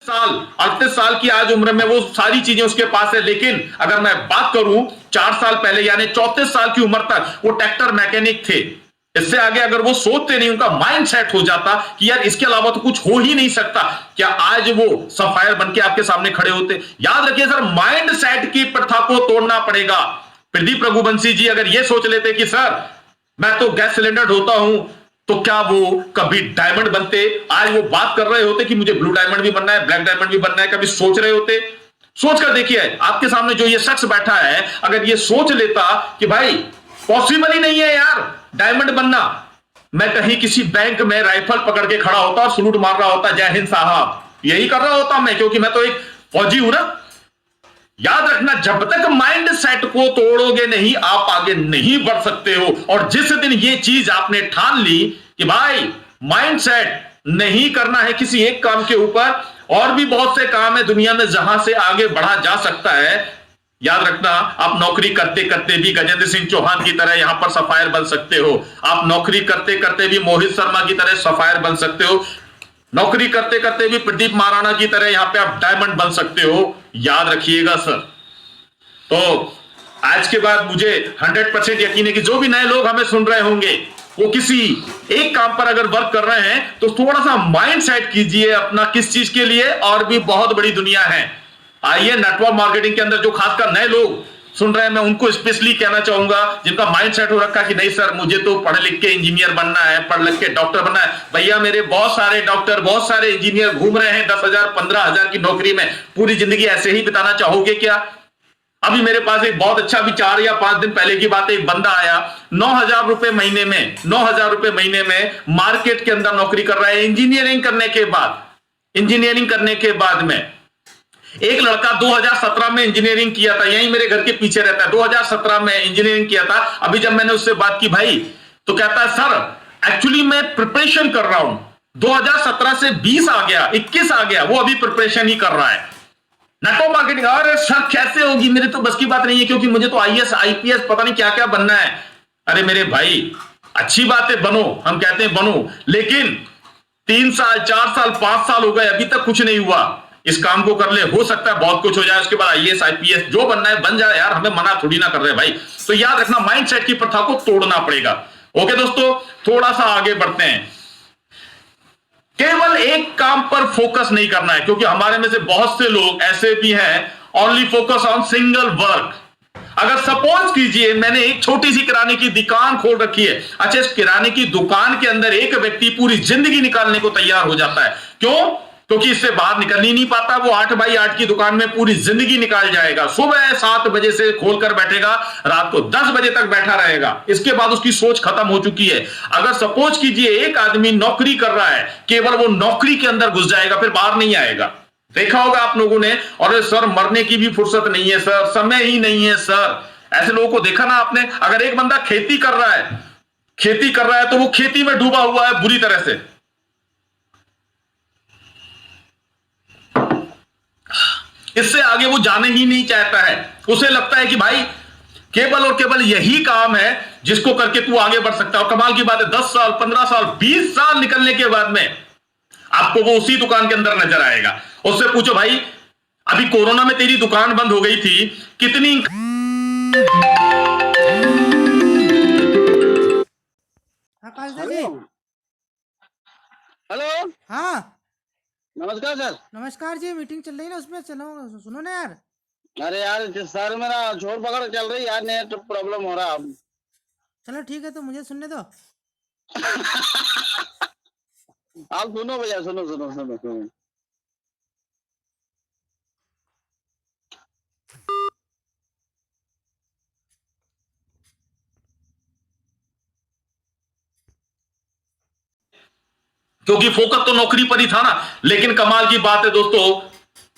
साल 38 साल की आज उम्र में वो सारी चीजें उसके पास है। लेकिन अगर मैं बात करूं 4 साल पहले यानी 34 साल की उम्र तक वो ट्रैक्टर मैकेनिक थे। इससे आगे अगर वो सोचते नहीं, उनका माइंड सेट हो जाता कि यार इसके अलावा तो कुछ हो ही नहीं सकता, क्या आज वो सफायर बन के आपके सामने खड़े होते? याद रखिए सर, माइंड सेट की प्रथा को तोड़ना पड़ेगा। प्रदीप रघुवंशी जी अगर ये सोच लेते कि सर मैं तो गैस सिलेंडर ढोता हूं, तो क्या वो कभी डायमंड बनते? आज वो बात कर रहे होते कि मुझे ब्लू डायमंड भी बनना है, ब्लैक डायमंड भी बनना है, कभी सोच रहे होते? सोच कर देखिए, आपके सामने जो ये शख्स बैठा है, अगर ये सोच लेता कि भाई पॉसिबल ही नहीं है यार डायमंड बनना, मैं कहीं किसी बैंक में राइफल पकड़ के खड़ा होता और सलूट मार रहा होता, जय हिंद साहब, यही कर रहा होता मैं, क्योंकि मैं तो एक फौजी हूं ना। याद रखना, जब तक माइंड सेट को तोड़ोगे नहीं, आप आगे नहीं बढ़ सकते हो। और जिस दिन ये चीज आपने ठान ली कि भाई माइंड सेट नहीं करना है किसी एक काम के ऊपर, और भी बहुत से काम है दुनिया में जहां से आगे बढ़ा जा सकता है। याद रखना, आप नौकरी करते करते भी गजेंद्र सिंह चौहान की तरह यहां पर सफायर बन सकते हो। आप नौकरी करते करते भी मोहित शर्मा की तरह सफायर बन सकते हो। नौकरी करते करते भी प्रदीप महाराणा की तरह यहां पे आप डायमंड बन सकते हो। याद रखिएगा सर। तो आज के बाद मुझे 100% यकीन है कि जो भी नए लोग हमें सुन रहे होंगे, वो किसी एक काम पर अगर वर्क कर रहे हैं तो थोड़ा सा माइंड सेट कीजिए अपना किस चीज के लिए। और भी बहुत बड़ी दुनिया है। आइए, नेटवर्क मार्केटिंग के अंदर जो खासकर नए लोग सुन रहे हैं, मैं उनको स्पेशली कहना चाहूंगा जिनका माइंड सेट हो रखा है कि नहीं सर मुझे तो पढ़ लिख के इंजीनियर बनना है, पढ़ लिख के डॉक्टर बनना है। भैया मेरे बहुत सारे डॉक्टर, बहुत सारे इंजीनियर घूम रहे हैं 10,000 15,000 की नौकरी में। पूरी जिंदगी ऐसे ही बिताना चाहोगे क्या? अभी मेरे पास एक बहुत अच्छा, भी 4 या 5 दिन पहले की बात है, एक बंदा आया 9,000 रुपए महीने में, 9,000 रुपए महीने में मार्केट के अंदर नौकरी कर रहा है। इंजीनियरिंग करने के बाद, इंजीनियरिंग करने के बाद में एक लड़का 2017 में इंजीनियरिंग किया था, यहीं मेरे घर के पीछे रहता है, 2017 में इंजीनियरिंग किया था। अभी जब मैंने उससे बात की भाई, तो कहता है सर एक्चुअली मैं प्रिपरेशन कर रहा हूं, 2017 से 20 आ गया, 21 आ गया, वो अभी प्रिपरेशन ही कर रहा है नेटवर्क मार्केटिंग। अरे सर कैसे होगी, मेरे तो बस की बात नहीं है, क्योंकि मुझे तो आईएएस आईपीएस पता नहीं क्या क्या बनना है। अरे मेरे भाई अच्छी बात है, बनो, हम कहते हैं बनो, लेकिन 3 साल 4 साल 5 साल हो गए, अभी तक कुछ नहीं हुआ। इस काम को कर ले, हो सकता है बहुत कुछ हो जाए, उसके बाद आईएएस आईपीएस जो बनना है बन जाए यार, हमें मना थोड़ी ना कर रहे भाई। तो याद रखना, माइंडसेट की प्रथा को तोड़ना पड़ेगा। ओके दोस्तों, थोड़ा सा आगे बढ़ते हैं। केवल एक काम पर फोकस नहीं करना है, क्योंकि हमारे में से बहुत से लोग ऐसे भी हैं only focus on single work. अगर सपोज कीजिए मैंने एक छोटी सी किराने की दुकान खोल रखी है, अच्छा इस किराने की दुकान के अंदर एक व्यक्ति पूरी जिंदगी निकालने को तैयार हो जाता है, क्यों? क्योंकि इससे बाहर निकल ही नहीं पाता। वो 8x8 की दुकान में पूरी जिंदगी निकाल जाएगा। सुबह 7 बजे से खोलकर बैठेगा, रात को 10 बजे तक बैठा रहेगा, इसके बाद उसकी सोच खत्म हो चुकी है। अगर सपोज कीजिए एक आदमी नौकरी कर रहा है, केवल वो नौकरी के अंदर घुस जाएगा, फिर बाहर नहीं आएगा। देखा होगा आप लोगों ने, और सर मरने की भी फुर्सत नहीं है सर, समय ही नहीं है सर, ऐसे लोगों को देखा ना आपने। अगर एक बंदा खेती कर रहा है तो वो खेती में डूबा हुआ है बुरी तरह से। इससे आगे वो जाने ही नहीं चाहता है। उसे लगता है कि भाई केवल और केवल यही काम है जिसको करके तू आगे बढ़ सकता है। और कमाल की बात है, 10 साल 15 साल 20 साल निकलने के बाद में आपको वो उसी दुकान के अंदर नजर आएगा। उससे पूछो भाई अभी कोरोना में तेरी दुकान बंद हो गई थी, कितनी हेलो। हेलो। हाँ नमस्कार सर। नमस्कार जी, मीटिंग चल रही है ना, उसमें चलो सुनो ना यार। अरे यार सर मेरा छोड़ पकड़ चल रही यार, नेट प्रॉब्लम हो रहा। चलो ठीक है, तो मुझे सुनने दो। आप सुनो भैया, सुनो सुनो सुनो सुनो। क्योंकि फोकस तो नौकरी पर ही था ना। लेकिन कमाल की बात है दोस्तों,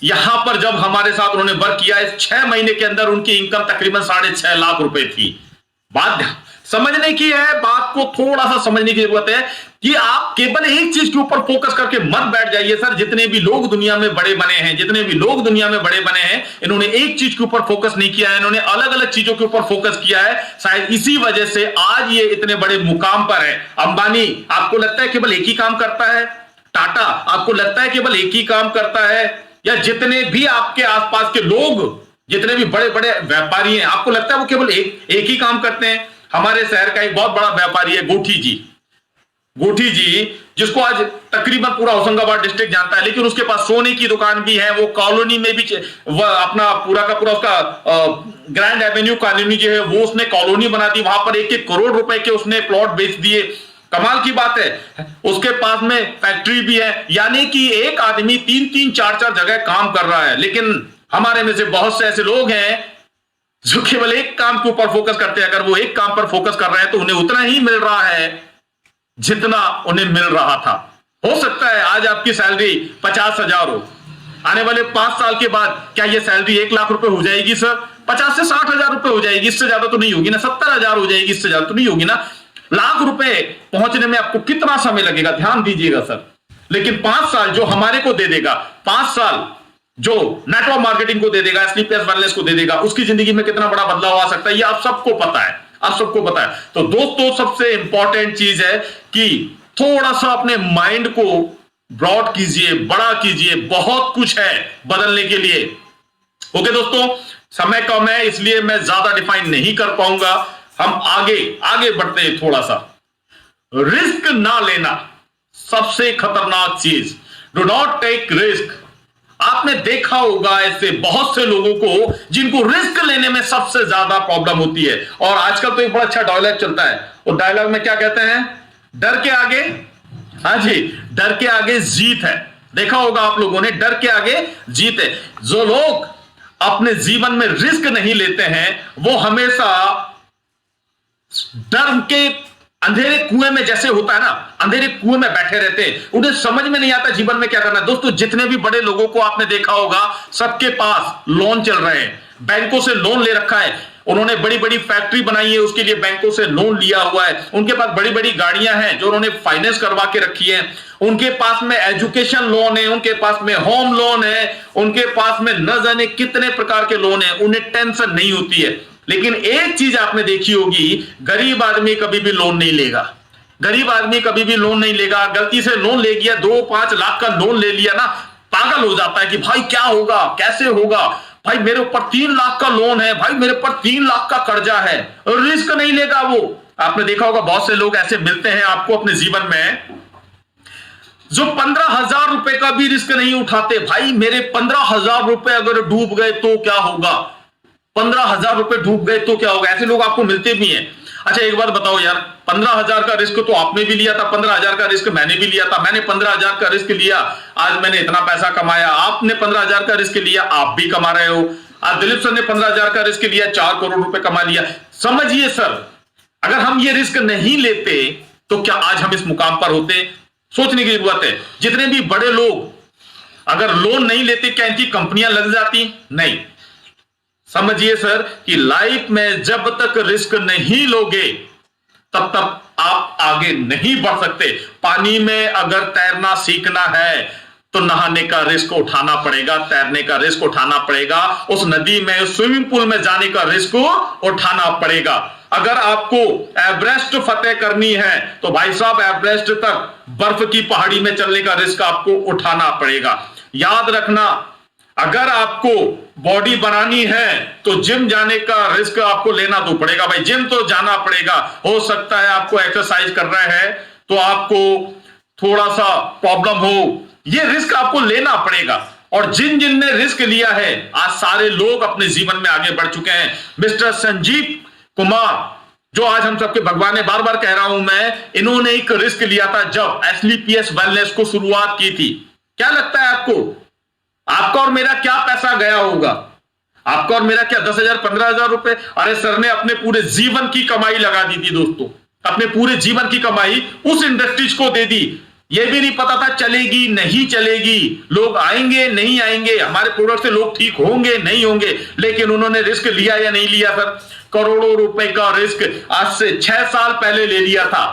यहां पर जब हमारे साथ उन्होंने वर्क किया, इस 6 महीने के अंदर उनकी इनकम तकरीबन 6.5 लाख रुपए थी। बात समझने की है, बात को थोड़ा सा समझने की जरूरत है कि आप केवल एक चीज के ऊपर फोकस करके मत बैठ जाइए। सर जितने भी लोग दुनिया में बड़े बने हैं, इन्होंने एक चीज के ऊपर फोकस नहीं किया है, इन्होंने अलग अलग चीजों के ऊपर फोकस किया है। शायद इसी वजह से आज ये इतने बड़े मुकाम पर है। अंबानी आपको लगता है केवल एक ही काम करता है? टाटा आपको लगता है केवल एक ही काम करता है, या जितने भी आपके आसपास के लोग, जितने भी बड़े बड़े व्यापारी हैं, आपको लगता है वो केवल एक ही काम करते हैं? हमारे शहर का एक बहुत बड़ा व्यापारी है गोठी जी, जिसको आज तकरीबन पूरा होशंगाबाद डिस्ट्रिक्ट जानता है, लेकिन उसके पास सोने की दुकान भी है, वो कॉलोनी में भी वो अपना पूरा का पूरा उसका ग्रैंड एवेन्यू कॉलोनी जो है वो उसने कॉलोनी बना दी, वहां पर 1-1 करोड़ रुपए के उसने प्लॉट बेच दिए। कमाल की बात है, उसके पास में फैक्ट्री भी है, यानी कि एक आदमी 3-3 4-4 जगह काम कर रहा है। लेकिन हमारे में से बहुत से ऐसे लोग हैं जो केवल एक काम के ऊपर फोकस करते हैं। अगर वो एक काम पर फोकस कर रहे हैं तो उन्हें उतना ही मिल रहा है जितना उन्हें मिल रहा था। हो सकता है आज आपकी सैलरी 50,000 हो, आने वाले 5 साल के बाद क्या यह सैलरी 1 लाख रुपए हो जाएगी सर? 50 से 60,000 रुपए हो जाएगी, इससे ज्यादा तो नहीं होगी ना। 70,000 हो जाएगी, इससे ज्यादा तो नहीं होगी ना। लाख रुपए पहुंचने में आपको कितना समय लगेगा, ध्यान दीजिएगा सर। लेकिन 5 साल जो हमारे को दे देगा, 5 साल जो नेटवर्क मार्केटिंग को दे देगा, एसलीपीएस वेलनेस को दे देगा, उसकी जिंदगी में कितना बड़ा बदलाव आ सकता है, ये आप सबको पता है, आप सबको पता है। तो दोस्तों सबसे इंपॉर्टेंट चीज है कि थोड़ा सा अपने माइंड को ब्रॉड कीजिए, बड़ा कीजिए, बहुत कुछ है बदलने के लिए। ओके दोस्तों, समय कम है इसलिए मैं ज्यादा डिफाइन नहीं कर पाऊंगा। हम आगे बढ़ते हैं थोड़ा सा। रिस्क ना लेना सबसे खतरनाक चीज, डू नॉट टेक रिस्क। आपने देखा होगा ऐसे बहुत से लोगों को जिनको रिस्क लेने में सबसे ज्यादा प्रॉब्लम होती है। और आजकल तो एक बड़ा अच्छा डायलॉग चलता है, और डायलॉग में क्या कहते हैं? डर के आगे, हाँ जी, डर के आगे जीत है। देखा होगा आप लोगों ने, डर के आगे जीत है। जो लोग अपने जीवन में रिस्क नहीं लेते हैं वो हमेशा डर के अंधेरे कुएं में, जैसे होता है ना, अंधेरे कुएं में बैठे रहते हैं, उन्हें समझ में नहीं आता जीवन में क्या करना है। दोस्तों जितने भी बड़े लोगों को आपने देखा होगा सबके पास लोन चल रहे हैं, बैंकों से लोन ले रखा है, उन्होंने बड़ी बड़ी फैक्ट्री बनाई है उसके लिए बैंकों से लोन लिया हुआ है, उनके पास बड़ी बड़ी गाड़ियां हैं जो उन्होंने फाइनेंस करवा के रखी है, उनके पास में एजुकेशन लोन है, उनके पास में होम लोन है, उनके पास में न जाने कितने प्रकार के लोन है, उन्हें टेंशन नहीं होती है। लेकिन एक चीज आपने देखी होगी, गरीब आदमी कभी भी लोन नहीं लेगा। गरीब आदमी कभी भी लोन नहीं लेगा। गलती से लोन ले गया, 2-5 लाख का लोन ले लिया ना, पागल हो जाता है कि भाई क्या होगा, कैसे होगा, भाई मेरे ऊपर 3 लाख का लोन है, भाई मेरे ऊपर 3 लाख का कर्जा है, रिस्क नहीं लेगा वो। आपने देखा होगा बहुत से लोग ऐसे मिलते हैं आपको अपने जीवन में जो 15,000 रुपए का भी रिस्क नहीं उठाते। भाई मेरे 15,000 रुपए अगर डूब गए तो क्या होगा, 15,000 रुपए डूब गए तो क्या होगा, ऐसे लोग आपको मिलते भी हैं। अच्छा एक बात बताओ यार, 15,000 का रिस्क तो आपने भी लिया था, 15,000 का रिस्क मैंने भी लिया था, मैंने 15,000 का रिस्क लिया, आज मैंने इतना पैसा कमाया, आपने 15,000 का रिस्क लिया, आप भी कमा रहे हो। आज दिलीप सर ने 15,000 का रिस्क लिया, 4 करोड़ रुपए कमा लिया। समझिए सर, अगर हम ये रिस्क नहीं लेते तो क्या आज हम इस मुकाम पर होते? सोचने की जरूरत है। जितने भी बड़े लोग अगर लोन नहीं लेते क्या इनकी कंपनियां लग जाती? नहीं। समझिए सर कि लाइफ में जब तक रिस्क नहीं लोगे तब तक आप आगे नहीं बढ़ सकते। पानी में अगर तैरना सीखना है तो नहाने का रिस्क उठाना पड़ेगा, तैरने का रिस्क उठाना पड़ेगा, उस नदी में स्विमिंग पूल में जाने का रिस्क उठाना पड़ेगा। अगर आपको एवरेस्ट फतेह करनी है तो भाई साहब एवरेस्ट तक बर्फ की पहाड़ी में चलने का रिस्क आपको उठाना पड़ेगा। याद रखना, अगर आपको बॉडी बनानी है तो जिम जाने का रिस्क आपको लेना तो पड़ेगा। भाई जिम तो जाना पड़ेगा। हो सकता है आपको एक्सरसाइज कर रहे हैं तो आपको थोड़ा सा प्रॉब्लम हो, ये रिस्क आपको लेना पड़ेगा। और जिन जिन ने रिस्क लिया है आज सारे लोग अपने जीवन में आगे बढ़ चुके हैं। मिस्टर संजीव कुमार जो आज हम सबके भगवान है, बार बार कह रहा हूं मैं, इन्होंने एक रिस्क लिया था जब एसलीपीएस वेलनेस को शुरुआत की थी। क्या लगता है आपको, आपका और मेरा क्या पैसा गया होगा? आपका और मेरा क्या 10,000 15,000 रुपए? अरे सर ने अपने पूरे जीवन की कमाई लगा दी थी दोस्तों, अपने पूरे जीवन की कमाई उस इंडस्ट्रीज को दे दी। यह भी नहीं पता था चलेगी नहीं चलेगी, लोग आएंगे नहीं आएंगे, हमारे प्रोडक्ट से लोग ठीक होंगे नहीं होंगे, लेकिन उन्होंने रिस्क लिया या नहीं लिया सर? करोड़ों रुपए का रिस्क आज से 6 साल पहले ले लिया था।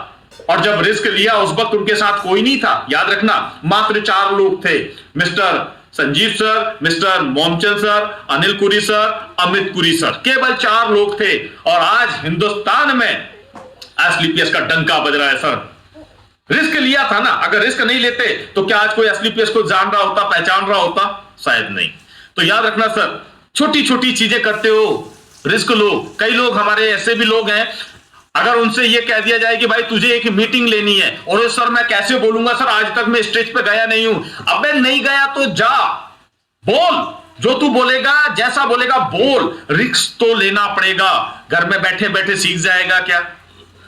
और जब रिस्क लिया उस वक्त उनके साथ कोई नहीं था। याद रखना, मात्र 4 लोग थे, mister Sanjeev sir, mister Momchand sir, Anil Kuri sir, Amit कुरी सर, केवल 4 लोग थे। और आज हिंदुस्तान में एसलीपीएस का डंका बज रहा है सर। रिस्क लिया था ना, अगर रिस्क नहीं लेते तो क्या आज कोई एसलीपीएस को जान रहा होता, पहचान रहा होता? शायद नहीं। तो याद रखना सर, छोटी छोटी चीजें करते हो, रिस्क लो। कई लोग हमारे ऐसे भी लोग हैं, अगर उनसे ये कह दिया जाए कि भाई तुझे एक मीटिंग लेनी है, और सर मैं कैसे बोलूंगा, सर आज तक मैं स्टेज पे गया नहीं हूं। अबे नहीं गया तो जा, बोल, जो तू बोलेगा, जैसा बोलेगा बोल, रिस्क तो लेना पड़ेगा। घर में बैठे बैठे सीख जाएगा क्या?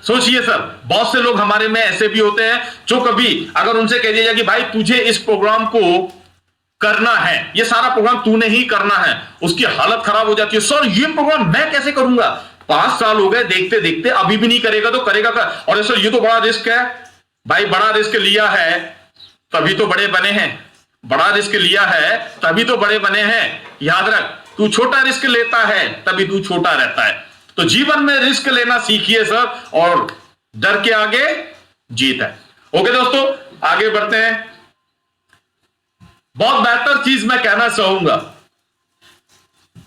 सोचिए सर, बहुत से लोग हमारे में ऐसे भी होते हैं जो कभी अगर उनसे कह दिया जाए कि भाई तुझे इस प्रोग्राम को करना है, ये सारा प्रोग्राम तूने ही करना है, उसकी हालत खराब हो जाती है। सर ये प्रोग्राम मैं कैसे करूंगा? 5 साल हो गए देखते देखते, अभी भी नहीं करेगा तो करेगा क्या? और सर ये तो बड़ा रिस्क है। भाई बड़ा रिस्क लिया है तभी तो बड़े बने हैं, बड़ा रिस्क लिया है तभी तो बड़े बने हैं। याद रख, तू छोटा रिस्क लेता है तभी तू छोटा रहता है। तो जीवन में रिस्क लेना सीखिए सर, और डर के आगे जीत है। ओके दोस्तों, आगे बढ़ते हैं। बहुत बेहतर चीज मैं कहना चाहूंगा,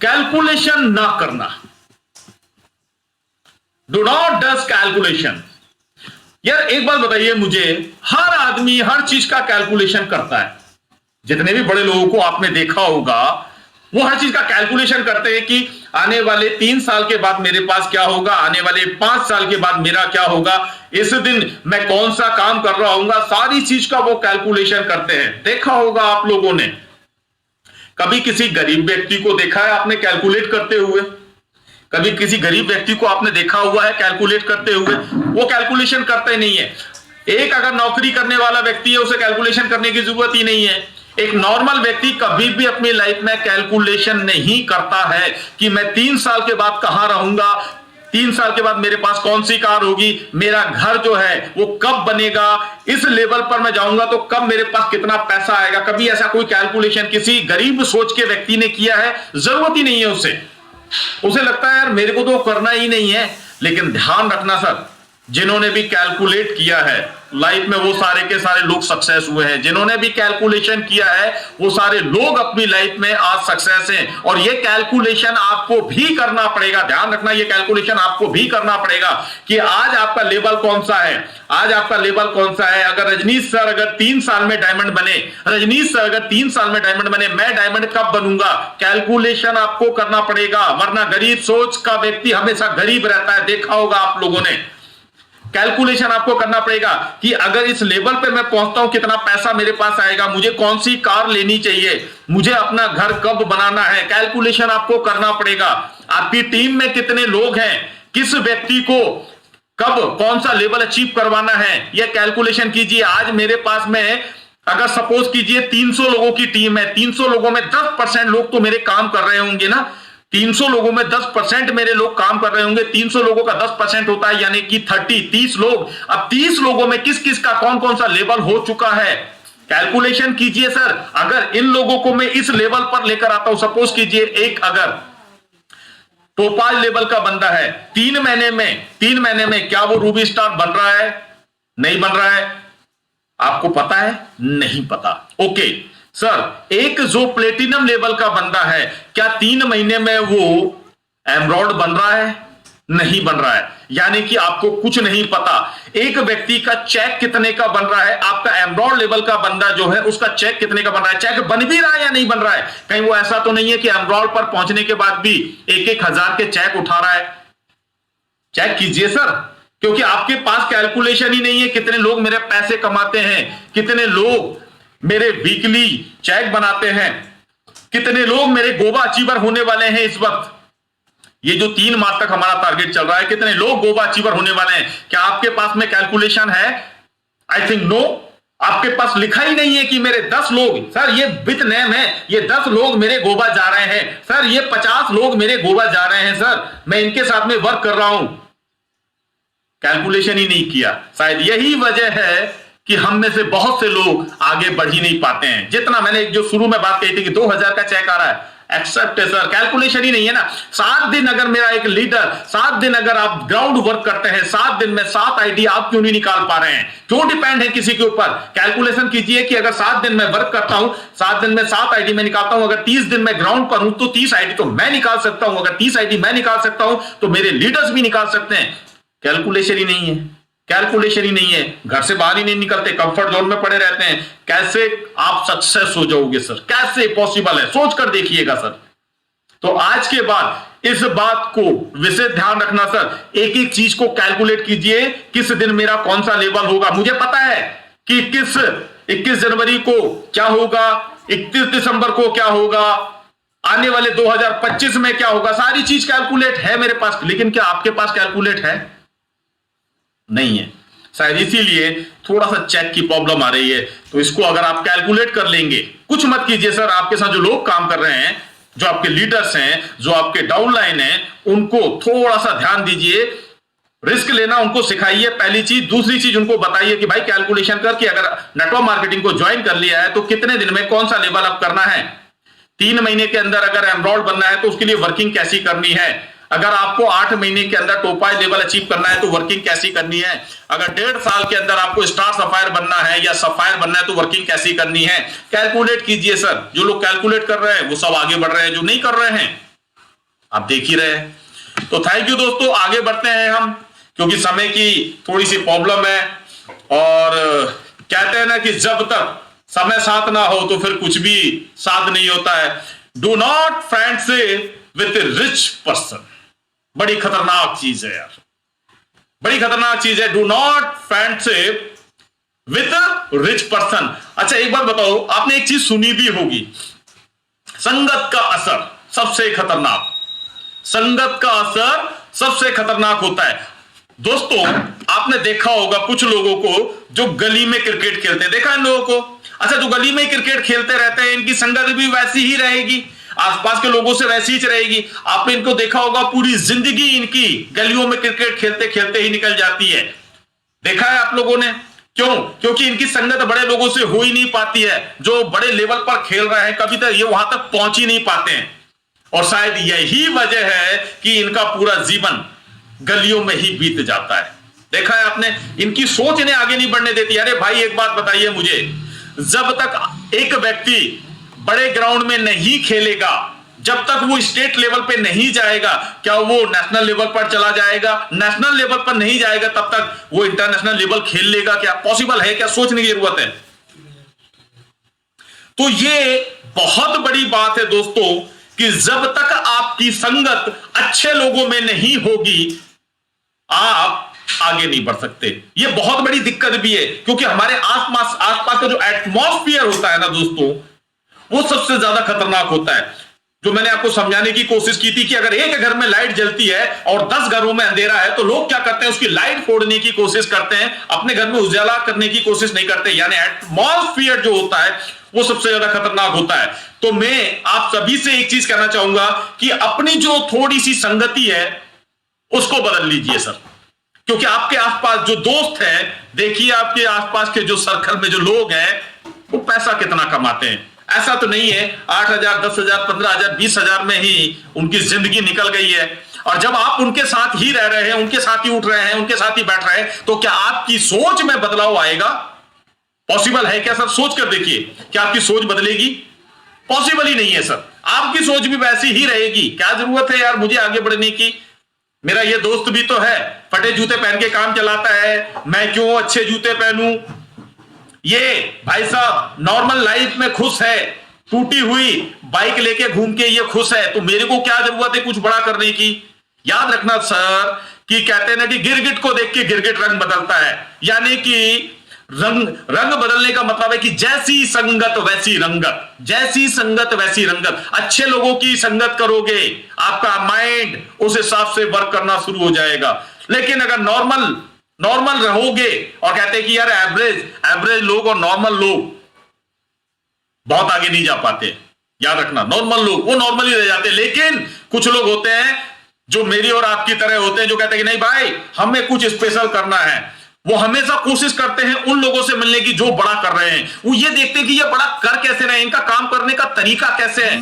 कैलकुलेशन ना करना। Do not does calculation. यार एक बात बताइए मुझे, हर आदमी हर चीज का कैलकुलेशन करता है। जितने भी बड़े लोगों को आपने देखा होगा, वो हर चीज का कैलकुलेशन करते हैं कि आने वाले 3 साल के बाद मेरे पास क्या होगा, आने वाले 5 साल के बाद मेरा क्या होगा, इस दिन मैं कौन सा काम कर रहा हूंगा, सारी चीज का वो कैलकुलेशन करते हैं। देखा होगा आप लोगों ने, कभी किसी गरीब व्यक्ति को देखा है आपने कैलकुलेट करते हुए? कभी किसी गरीब व्यक्ति को आपने देखा हुआ है कैलकुलेट करते हुए? वो कैलकुलेशन करते नहीं है। एक अगर नौकरी करने वाला व्यक्ति है, उसे कैलकुलेशन करने की जरूरत ही नहीं है। एक नॉर्मल व्यक्ति कभी भी अपनी लाइफ में कैलकुलेशन नहीं करता है कि मैं 3 साल के बाद कहां रहूंगा, 3 साल के बाद मेरे पास कौन सी कार होगी, मेरा घर जो है वो कब बनेगा, इस लेवल पर मैं जाऊंगा तो कब मेरे पास कितना पैसा आएगा। कभी ऐसा कोई कैलकुलेशन किसी गरीब सोच के व्यक्ति ने किया है? जरूरत ही नहीं है उसे लगता है यार मेरे को तो करना ही नहीं है। लेकिन ध्यान रखना सर, जिन्होंने भी कैलकुलेट किया है लाइफ में, वो सारे के सारे लोग सक्सेस हुए हैं। जिन्होंने भी कैलकुलेशन किया है वो सारे लोग अपनी लाइफ में आज सक्सेस हैं। और ये कैलकुलेशन आपको भी करना पड़ेगा। ध्यान रखना, ये कैलकुलेशन आपको भी करना पड़ेगा कि आज आपका लेवल कौन सा है, आज आपका लेवल कौन सा है। अगर रजनीश सर अगर 3 साल में डायमंड बने, रजनीश सर अगर 3 साल में डायमंड बने, मैं डायमंड कब बनूंगा? कैलकुलेशन आपको करना पड़ेगा, वरना गरीब सोच का व्यक्ति हमेशा गरीब रहता है। देखा होगा आप लोगों ने, कैलकुलेशन आपको करना पड़ेगा कि अगर इस लेवल पे मैं पहुंचता हूं कितना पैसा मेरे पास आएगा, मुझे कौन सी कार लेनी चाहिए, मुझे अपना घर कब बनाना है। कैलकुलेशन आपको करना पड़ेगा। आपकी टीम में कितने लोग हैं, किस व्यक्ति को कब कौन सा लेवल अचीव करवाना है, यह कैलकुलेशन कीजिए। आज मेरे पास में अगर सपोज कीजिए 300 लोगों की टीम है, 300 लोगों में 10% लोग तो मेरे काम कर रहे होंगे ना। 300 लोगों में 10% मेरे लोग काम कर रहे होंगे। 300 लोगों का 10% होता है यानी कि 30 लोग। अब 30 लोगों में किस किस का कौन कौन सा लेवल हो चुका है, कैलकुलेशन कीजिए सर। अगर इन लोगों को मैं इस लेवल पर लेकर आता हूं, सपोज कीजिए एक अगर टोपाज लेवल का बंदा है, 3 महीने में क्या वो रूबी स्टार बन रहा है? नहीं बन रहा है। आपको पता है? नहीं पता। ओके सर, एक जो प्लेटिनम लेवल का बंदा है, क्या 3 महीने में वो एमरॉल्ड बन रहा है? नहीं बन रहा है। यानी कि आपको कुछ नहीं पता एक व्यक्ति का चेक कितने का बन रहा है। आपका एमरॉल्ड लेवल का बंदा जो है उसका चेक कितने का बन रहा है, चेक बन भी रहा है या नहीं बन रहा है। कहीं वो ऐसा तो नहीं है कि एमरॉल्ड पर पहुंचने के बाद भी 1-1 हजार के चेक उठा रहा है। चेक कीजिए सर, क्योंकि आपके पास कैलकुलेशन ही नहीं है कितने लोग मेरे पैसे कमाते हैं, कितने लोग मेरे वीकली चेक बनाते हैं, कितने लोग मेरे गोवा अचीवर होने वाले हैं इस वक्त। ये जो 3 मार्च तक हमारा टारगेट चल रहा है, कितने लोग गोवा अचीवर होने वाले हैं। क्या आपके पास में कैलकुलेशन है? I think no. आपके पास लिखा ही नहीं है कि मेरे 10 लोग, सर ये विथ नेम है, ये 10 लोग मेरे गोवा जा रहे हैं, सर ये 50 लोग मेरे गोवा जा रहे हैं, सर मैं इनके साथ में वर्क कर रहा हूं। कैलकुलेशन ही नहीं किया। शायद यही वजह है कि हम में से बहुत से लोग आगे बढ़ ही नहीं पाते हैं। जितना मैंने जो शुरू में बात कही थी कि 2000 का चेक आ रहा है, एक्सेप्ट है सर, कैलकुलेशन ही नहीं है ना। 7 दिन अगर मेरा एक लीडर, 7 दिन अगर आप ग्राउंड वर्क करते हैं, 7 दिन में 7 आईडी आप क्यों नहीं निकाल पा रहे हैं? क्यों डिपेंड है किसी के ऊपर? कैलकुलेशन कीजिए कि अगर 7 दिन में वर्क करता हूं, 7 दिन में 7 आईडी में निकालता हूं, अगर 30 दिन में ग्राउंड पर हूं तो 30 आईडी तो मैं निकाल सकता हूं। अगर 30 आईडी मैं निकाल सकता हूं तो मेरे लीडर्स भी निकाल सकते हैं। कैलकुलेशन ही नहीं है। कैलकुलेशन ही नहीं है, घर से बाहर ही नहीं निकलते, कंफर्ट जोन में पड़े रहते हैं। कैसे आप सक्सेस हो जाओगे सर? कैसे पॉसिबल है? सोच कर देखिएगा सर। तो आज के बाद इस बात को विशेष ध्यान रखना सर, एक एक चीज को कैलकुलेट कीजिए, किस दिन मेरा कौन सा लेवल होगा। मुझे पता है कि 21 जनवरी को क्या होगा, 31 दिसंबर को क्या होगा, आने वाले 2025 में क्या होगा, सारी चीज कैलकुलेट है मेरे पास। लेकिन क्या आपके पास कैलकुलेट है? नहीं है शायद, इसीलिए थोड़ा सा चेक की प्रॉब्लम आ रही है। तो इसको अगर आप कैलकुलेट कर लेंगे, कुछ मत कीजिए सर, आपके साथ जो लोग काम कर रहे हैं, जो आपके लीडर्स हैं, जो आपके डाउनलाइन हैं, उनको थोड़ा सा ध्यान दीजिए, रिस्क लेना उनको सिखाइए, पहली चीज। दूसरी चीज उनको बताइए कि भाई कैलकुलेशन करके अगर नेटवर्क मार्केटिंग को ज्वाइन कर लिया है तो कितने दिन में कौन सा लेवल अप करना है, 3 महीने के अंदर अगर एमरोल्ड बनना है तो उसके लिए वर्किंग कैसी करनी है, अगर आपको 8 महीने के अंदर टोपाई लेवल अचीव करना है तो वर्किंग कैसी करनी है, अगर 1.5 साल के अंदर आपको स्टार सफायर बनना है या सफायर बनना है तो वर्किंग कैसी करनी है। कैलकुलेट कीजिए सर। जो लोग कैलकुलेट कर रहे हैं वो सब आगे बढ़ रहे हैं, जो नहीं कर रहे हैं आप देख ही रहे हैं। तो थैंक यू दोस्तों, आगे बढ़ते हैं हम, क्योंकि समय की थोड़ी सी प्रॉब्लम है। और कहते हैं ना कि जब तक समय साथ ना हो तो फिर कुछ भी साथ नहीं होता है। Do not friendship with rich person, बड़ी खतरनाक चीज है यार, बड़ी खतरनाक चीज है। Do not friendship with rich person. अच्छा एक बात बताओ, आपने एक चीज सुनी भी होगी, संगत का असर सबसे खतरनाक, संगत का असर सबसे खतरनाक होता है। दोस्तों आपने देखा होगा कुछ लोगों को जो गली में क्रिकेट खेलते हैं, देखा है इन लोगों को? अच्छा, जो गली में क्रिकेट खेलते रहते हैं इनकी संगत भी वैसी ही रहेगी, आसपास के लोगों से वैसी ही रहेगी। आपने इनको देखा होगा पूरी जिंदगी इनकी गलियों में क्रिकेट खेलते खेलते ही निकल जाती है। देखा है आप लोगों ने? क्यों? क्योंकि इनकी संगत बड़े लोगों से हो ही नहीं पाती है। जो बड़े लेवल पर खेल रहे हैं कभी तक ये वहां तक पहुंच ही नहीं पाते हैं, और शायद यही वजह है कि इनका पूरा जीवन गलियों में ही बीत जाता है। देखा है आपने? इनकी सोच इन्हें आगे नहीं बढ़ने देती। अरे भाई एक बात बताइए मुझे, जब तक एक व्यक्ति बड़े ग्राउंड में नहीं खेलेगा, जब तक वो स्टेट लेवल पे नहीं जाएगा, क्या वो नेशनल लेवल पर चला जाएगा? नेशनल लेवल पर नहीं जाएगा तब तक वो इंटरनेशनल लेवल खेल लेगा? क्या पॉसिबल है? क्या सोचने की जरूरत है। तो ये बहुत बड़ी बात है दोस्तों कि जब तक आपकी संगत अच्छे लोगों में नहीं होगी आप आगे नहीं बढ़ सकते। ये बहुत बड़ी दिक्कत भी है, क्योंकि हमारे आसपास का जो एटमॉस्फेयर होता है ना दोस्तों, वो सबसे ज्यादा खतरनाक होता है। जो मैंने आपको समझाने की कोशिश की थी कि अगर एक घर में लाइट जलती है और 10 घरों में अंधेरा है तो लोग क्या करते हैं, उसकी लाइट फोड़ने की कोशिश करते हैं, अपने घर में उजाला करने की कोशिश नहीं करते। यानी एटमॉस्फेयर जो होता है वो सबसे ज्यादा खतरनाक होता है। तो मैं आप सभी से एक चीज कहना चाहूंगा कि अपनी जो थोड़ी सी संगति है उसको बदल लीजिए सर, क्योंकि आपके आसपास जो दोस्त हैं, देखिए आपके आसपास के जो सर्कल में जो लोग हैं वो पैसा कितना कमाते हैं। ऐसा तो नहीं है 8,000, 10,000, 15,000, 20,000 में ही उनकी जिंदगी निकल गई है। और जब आप उनके साथ ही रह रहे हैं, उनके साथ ही उठ रहे हैं, उनके साथ ही बैठ रहे हैं, तो क्या आपकी सोच में बदलाव आएगा? पॉसिबल है क्या सर? सोच कर देखिए, क्या आपकी सोच बदलेगी? पॉसिबल ही नहीं है सर। आपकी सोच भी वैसी ही रहेगी। क्या जरूरत है यार मुझे आगे बढ़ने की? मेरा ये दोस्त भी तो है, फटे जूते पहन के काम चलाता है, मैं क्यों अच्छे जूते पहनूं? ये भाई साहब नॉर्मल लाइफ में खुश है, टूटी हुई बाइक लेके घूम के ये खुश है, तो मेरे को क्या जरूरत है कुछ बड़ा करने की? याद रखना सर कि कहते हैं ना कि गिरगिट को देख के गिरगिट रंग बदलता है। यानी कि रंग बदलने का मतलब है कि जैसी संगत वैसी रंगत, जैसी संगत वैसी रंगत। अच्छे लोगों की संगत करोगे, आपका माइंड उस हिसाब से वर्क करना शुरू हो जाएगा। लेकिन अगर नॉर्मल रहोगे, और कहते हैं कि यार एवरेज लोग और नॉर्मल लोग बहुत आगे नहीं जा पाते। याद रखना, नॉर्मल लोग वो नॉर्मल ही रह जाते। लेकिन कुछ लोग होते हैं जो मेरी और आपकी तरह होते हैं, जो कहते हैं कि नहीं भाई हमें कुछ स्पेशल करना है। वो हमेशा कोशिश करते हैं उन लोगों से मिलने की जो बड़ा कर रहे हैं। वो ये देखते हैं कि ये बड़ा कर कैसे रहे हैं, इनका काम करने का तरीका कैसे है।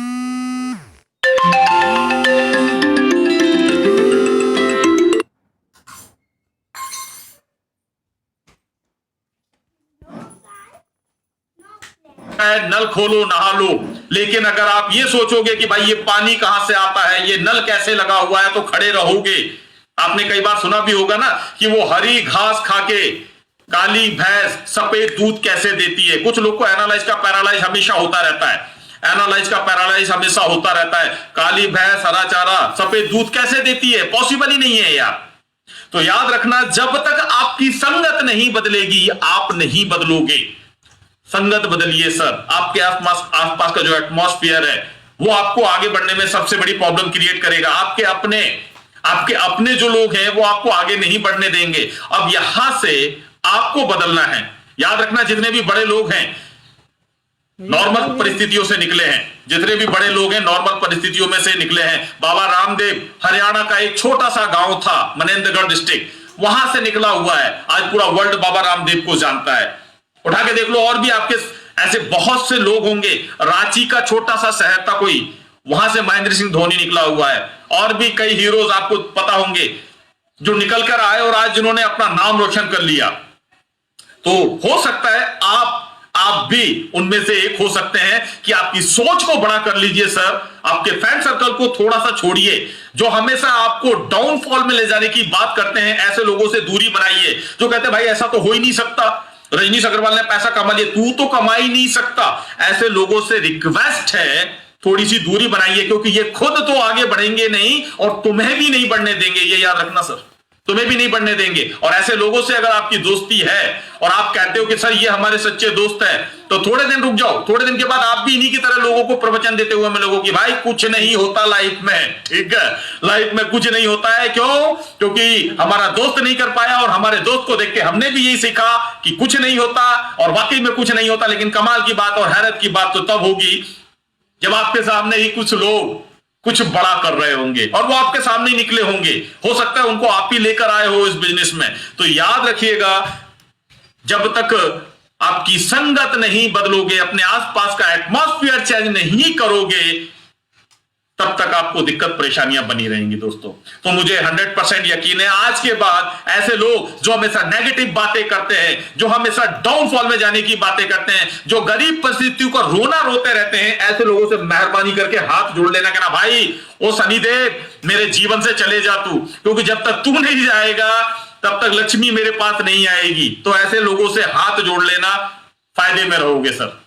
नल खोलो नहा लो, लेकिन अगर आप ये सोचोगे कि भाई ये पानी कहां से आता है, ये नल कैसे लगा हुआ है, तो खड़े रहोगे आपने कई बार सुना भी होगा ना कि वो हरी घास खा के काली भैंस सफेद दूध कैसे देती है। कुछ लोग को एनालाइज का पैरालाइज हमेशा होता रहता है, एनालाइज का पैरालाइज हमेशा होता रहता है। काली भैंस हरा चारा सफेद दूध कैसे देती है, पॉसिबल ही नहीं है यार। तो याद रखना, जब तक आपकी संगत नहीं बदलेगी आप नहीं बदलोगे। संगत बदलिए सर। आपके आसपास का जो एटमॉस्फेयर है वो आपको आगे बढ़ने में सबसे बड़ी प्रॉब्लम क्रिएट करेगा। आपके अपने जो लोग हैं वो आपको आगे नहीं बढ़ने देंगे। अब यहां से आपको बदलना है। याद रखना, जितने भी बड़े लोग हैं नॉर्मल परिस्थितियों से निकले हैं, जितने भी बड़े लोग हैं नॉर्मल परिस्थितियों में से निकले हैं। बाबा रामदेव हरियाणा का एक छोटा सा गांव था, मनेंद्रगढ़ डिस्ट्रिक्ट, वहां से निकला हुआ है। आज पूरा वर्ल्ड बाबा रामदेव को जानता है। उठा के देख लो, और भी आपके ऐसे बहुत से लोग होंगे। रांची का छोटा सा शहर था कोई, वहां से महेंद्र सिंह धोनी निकला हुआ है। और भी कई हीरोज आपको पता होंगे जो निकल कर आए और आज जिन्होंने अपना नाम रोशन कर लिया। तो हो सकता है आप भी उनमें से एक हो सकते हैं कि आपकी सोच को बड़ा कर लीजिए सर। आपके फ्रेंड सर्कल को थोड़ा सा छोड़िए, जो हमेशा आपको डाउनफॉल में ले जाने की बात करते हैं। ऐसे लोगों से दूरी बनाइए जो कहते हैं भाई ऐसा तो हो ही नहीं सकता, रजनीश अग्रवाल ने पैसा कमा लिया, तू तो कमा ही नहीं सकता। ऐसे लोगों से रिक्वेस्ट है थोड़ी सी दूरी बनाइए, क्योंकि ये खुद तो आगे बढ़ेंगे नहीं और तुम्हें भी नहीं बढ़ने देंगे। ये याद रखना सर, तुम्हें भी नहीं बढ़ने देंगे। और ऐसे लोगों से अगर आपकी दोस्ती है और आप कहते हो कि सर ये हमारे सच्चे दोस्त है, तो थोड़े दिन रुक जाओ। थोड़े दिन के बाद आप भी इन्हीं की तरह लोगों को प्रवचन देते हुए मिलोगे कि भाई कुछ नहीं होता लाइफ में, ठीक है, लाइफ में कुछ नहीं होता है। क्यों? क्योंकि हमारा दोस्त नहीं कर पाया और हमारे दोस्त को देख के हमने भी यही सीखा कि कुछ नहीं होता, और वाकई में कुछ नहीं होता। लेकिन कमाल की बात और हैरत की बात तो तब होगी जब आपके सामने ही कुछ लोग कुछ बड़ा कर रहे होंगे और वो आपके सामने ही निकले होंगे। हो सकता है उनको आप ही लेकर आए हो इस बिजनेस में। तो याद रखिएगा, जब तक आपकी संगत नहीं बदलोगे, अपने आसपास का एटमॉस्फेयर चेंज नहीं करोगे, तब तक आपको दिक्कत परेशानियां बनी रहेंगी दोस्तों। तो मुझे 100% यकीन है आज के बाद ऐसे लोग जो हमेशा नेगेटिव बातें करते हैं, जो हमेशा डाउनफॉल में जाने की बातें करते हैं, जो गरीब परिस्थितियों का रोना रोते रहते हैं, ऐसे लोगों से मेहरबानी करके हाथ जोड़ लेना, कहना भाई ओ शनिदेव मेरे जीवन से चले जा तू, क्योंकि जब तक तू नहीं जाएगा तब तक लक्ष्मी मेरे पास नहीं आएगी। तो ऐसे लोगों से हाथ जोड़ लेना, फायदे में रहोगे सर।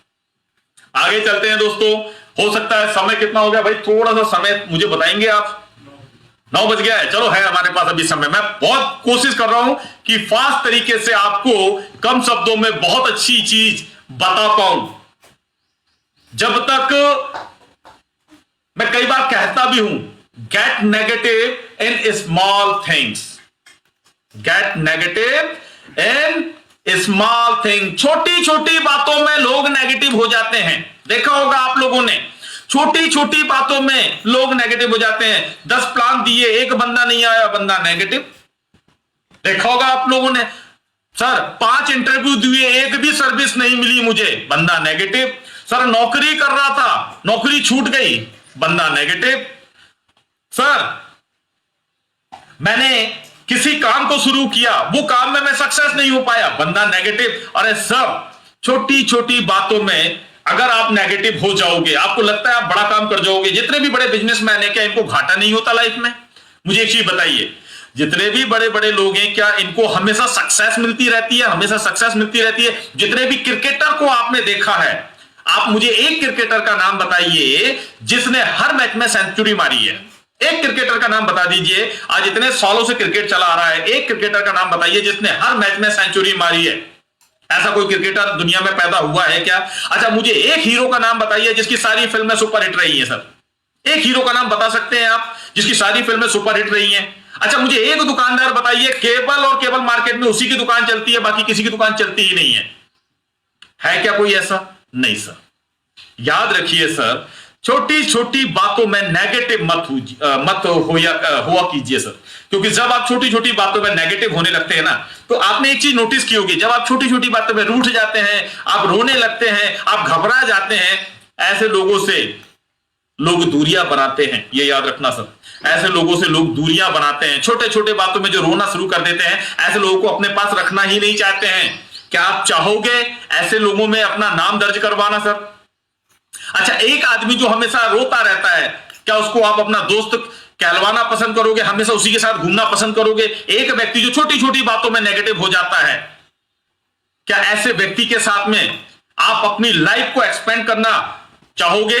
आगे चलते हैं दोस्तों। हो सकता है समय कितना हो गया भाई, थोड़ा सा समय मुझे बताएंगे आप? 9 बज गया है। चलो है हमारे पास अभी समय। मैं बहुत कोशिश कर रहा हूं कि फास्ट तरीके से आपको कम शब्दों में बहुत अच्छी चीज बता पाऊं। जब तक मैं कई बार कहता भी हूं, get negative in small things, get negative in small thing. छोटी छोटी बातों में लोग नेगेटिव हो जाते हैं। देखा होगा आप लोगों ने, छोटी छोटी बातों में लोग नेगेटिव हो जाते हैं। 10 प्लान दिए, एक बंदा नहीं आया, बंदा नेगेटिव। देखा होगा आप लोगों ने, सर 5 इंटरव्यू दिए, एक भी सर्विस नहीं मिली मुझे, बंदा नेगेटिव। सर नौकरी कर रहा था, नौकरी छूट गई, बंदा नेगेटिव। सर मैंने किसी काम को शुरू किया, वो काम में मैं सक्सेस नहीं हो पाया, बंदा नेगेटिव। अरे सब छोटी छोटी बातों में अगर आप नेगेटिव हो जाओगे, आपको लगता है आप बड़ा काम कर जाओगे। जितने भी बड़े बिजनेसमैन हैं, क्या इनको घाटा नहीं होता लाइफ में? मुझे एक चीज बताइए, जितने भी बड़े बड़े लोग हैं क्या इनको हमेशा सक्सेस मिलती रहती है? हमेशा सक्सेस मिलती रहती है। जितने भी क्रिकेटर को आपने देखा है, आप मुझे एक क्रिकेटर का नाम बताइए जिसने हर मैच में सेंचुरी मारी है। एक क्रिकेटर का नाम बता दीजिए, आज इतने सालों से क्रिकेट चला आ रहा है, एक क्रिकेटर का नाम बताइए जिसने हर मैच में सेंचुरी मारी है। ऐसा कोई क्रिकेटर दुनिया में पैदा हुआ है क्या? अच्छा मुझे एक हीरो का नाम बताइए जिसकी सारी फिल्में सुपरहिट रही हैं। सर एक हीरो का नाम बता सकते हैं आप जिसकी सारी फिल्में सुपरहिट रही हैं? अच्छा मुझे एक दुकानदार बताइए, केबल और केबल मार्केट में उसी की दुकान चलती है, बाकी किसी की दुकान चलती ही नहीं है क्या कोई ऐसा? नहीं सर। याद रखिए सर, छोटी छोटी बातों में नेगेटिव मत हुआ कीजिए सर, क्योंकि जब आप छोटी छोटी बातों में नेगेटिव होने लगते हैं ना, तो आपने एक चीज नोटिस की होगी, जब आप छोटी छोटी बातों में रूठ जाते हैं, आप रोने लगते हैं, आप घबरा जाते हैं, ऐसे लोगों से लोग दूरियां बनाते हैं। ये याद रखना सर, ऐसे लोगों से लोग दूरियां बनाते हैं। छोटे छोटे बातों में जो रोना शुरू कर देते हैं, ऐसे लोगों को अपने पास रखना ही नहीं चाहते हैं। क्या आप चाहोगे ऐसे लोगों में अपना नाम दर्ज करवाना सर? अच्छा एक आदमी जो हमेशा रोता रहता है, क्या उसको आप अपना दोस्त कहलवाना पसंद करोगे, हमेशा उसी के साथ घूमना पसंद करोगे। एक व्यक्ति जो छोटी छोटी बातों में नेगेटिव हो जाता है, क्या ऐसे व्यक्ति के साथ में आप अपनी लाइफ को एक्सपेंड करना चाहोगे?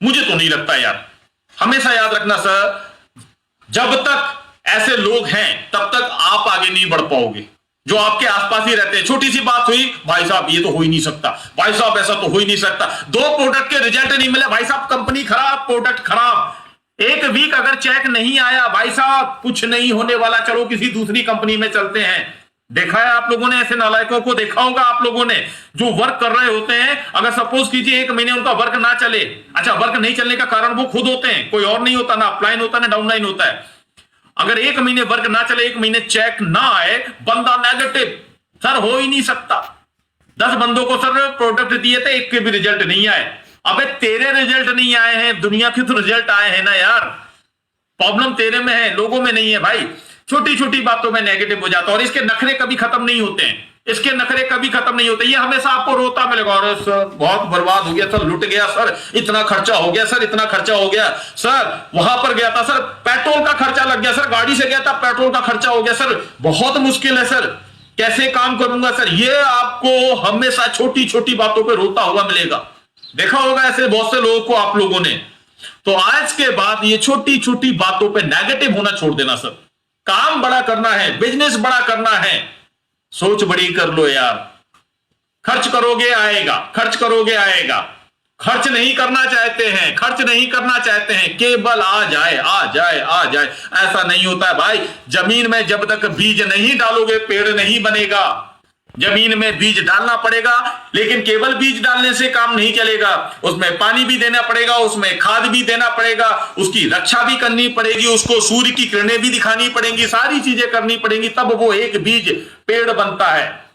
मुझे तो नहीं लगता यार। हमेशा याद रखना सर, जब तक ऐसे लोग हैं तब तक आप आगे नहीं बढ़ पाओगे। जो आपके आसपास ही रहते हैं, छोटी सी बात हुई, भाई साहब ये तो हो ही नहीं सकता, भाई साहब ऐसा तो हो ही नहीं सकता, 2 प्रोडक्ट के रिजल्ट नहीं मिले, भाई साहब कंपनी खराब, प्रोडक्ट खराब, 1 वीक अगर चेक नहीं आया, भाई साहब कुछ नहीं होने वाला, चलो किसी दूसरी कंपनी में चलते हैं। देखा है आप लोगों ने ऐसे नालायकों को? देखा होगा आप लोगों ने जो वर्क कर रहे होते हैं, अगर सपोज कीजिए 1 महीने उनका वर्क ना चले, अच्छा वर्क नहीं चलने का कारण वो खुद होते हैं, कोई और नहीं होता, ना अपलाइन होता ना डाउनलाइन होता है। अगर 1 महीने वर्क ना चले, 1 महीने चेक ना आए, बंदा नेगेटिव, सर हो ही नहीं सकता। 10 बंदों को सर प्रोडक्ट दिए थे, 1 के भी रिजल्ट नहीं आए। अबे तेरे रिजल्ट नहीं आए हैं, दुनिया के तो रिजल्ट आए हैं ना यार। प्रॉब्लम तेरे में है, लोगों में नहीं है भाई। छोटी छोटी बातों में नेगेटिव हो जाता है और इसके नखरे कभी खत्म नहीं होते हैं, इसके नखरे कभी खत्म नहीं होते। ये हमेशा आपको रोता मिलेगा, अरे सर बहुत बर्बाद हो गया सर, लुट गया सर, इतना खर्चा हो गया सर, इतना खर्चा हो गया सर, वहां पर गया था सर, पेट्रोल का खर्चा लग गया सर, गाड़ी से गया था पेट्रोल का खर्चा हो गया सर, बहुत मुश्किल है सर, कैसे काम करूंगा सर। ये आपको हमेशा छोटी छोटी बातों पर रोता हुआ मिलेगा। देखा होगा ऐसे बहुत से लोगों को आप लोगों ने। तो आज के बाद ये छोटी छोटी बातों पर नेगेटिव होना छोड़ देना सर। काम बड़ा करना है, बिजनेस बड़ा करना है, सोच बड़ी कर लो यार। खर्च करोगे आएगा, खर्च करोगे आएगा। खर्च नहीं करना चाहते हैं, खर्च नहीं करना चाहते हैं, केवल आ जाए आ जाए आ जाए, ऐसा नहीं होता है भाई। जमीन में जब तक बीज नहीं डालोगे पेड़ नहीं बनेगा। जमीन में बीज डालना पड़ेगा, लेकिन केवल बीज डालने से काम नहीं चलेगा, उसमें पानी भी देना पड़ेगा, उसमें खाद भी देना पड़ेगा, उसकी रक्षा भी करनी पड़ेगी, उसको सूर्य की किरणें भी दिखानी पड़ेंगी, सारी चीजें करनी पड़ेंगी, तब वो एक बीज पेड़ बनता है।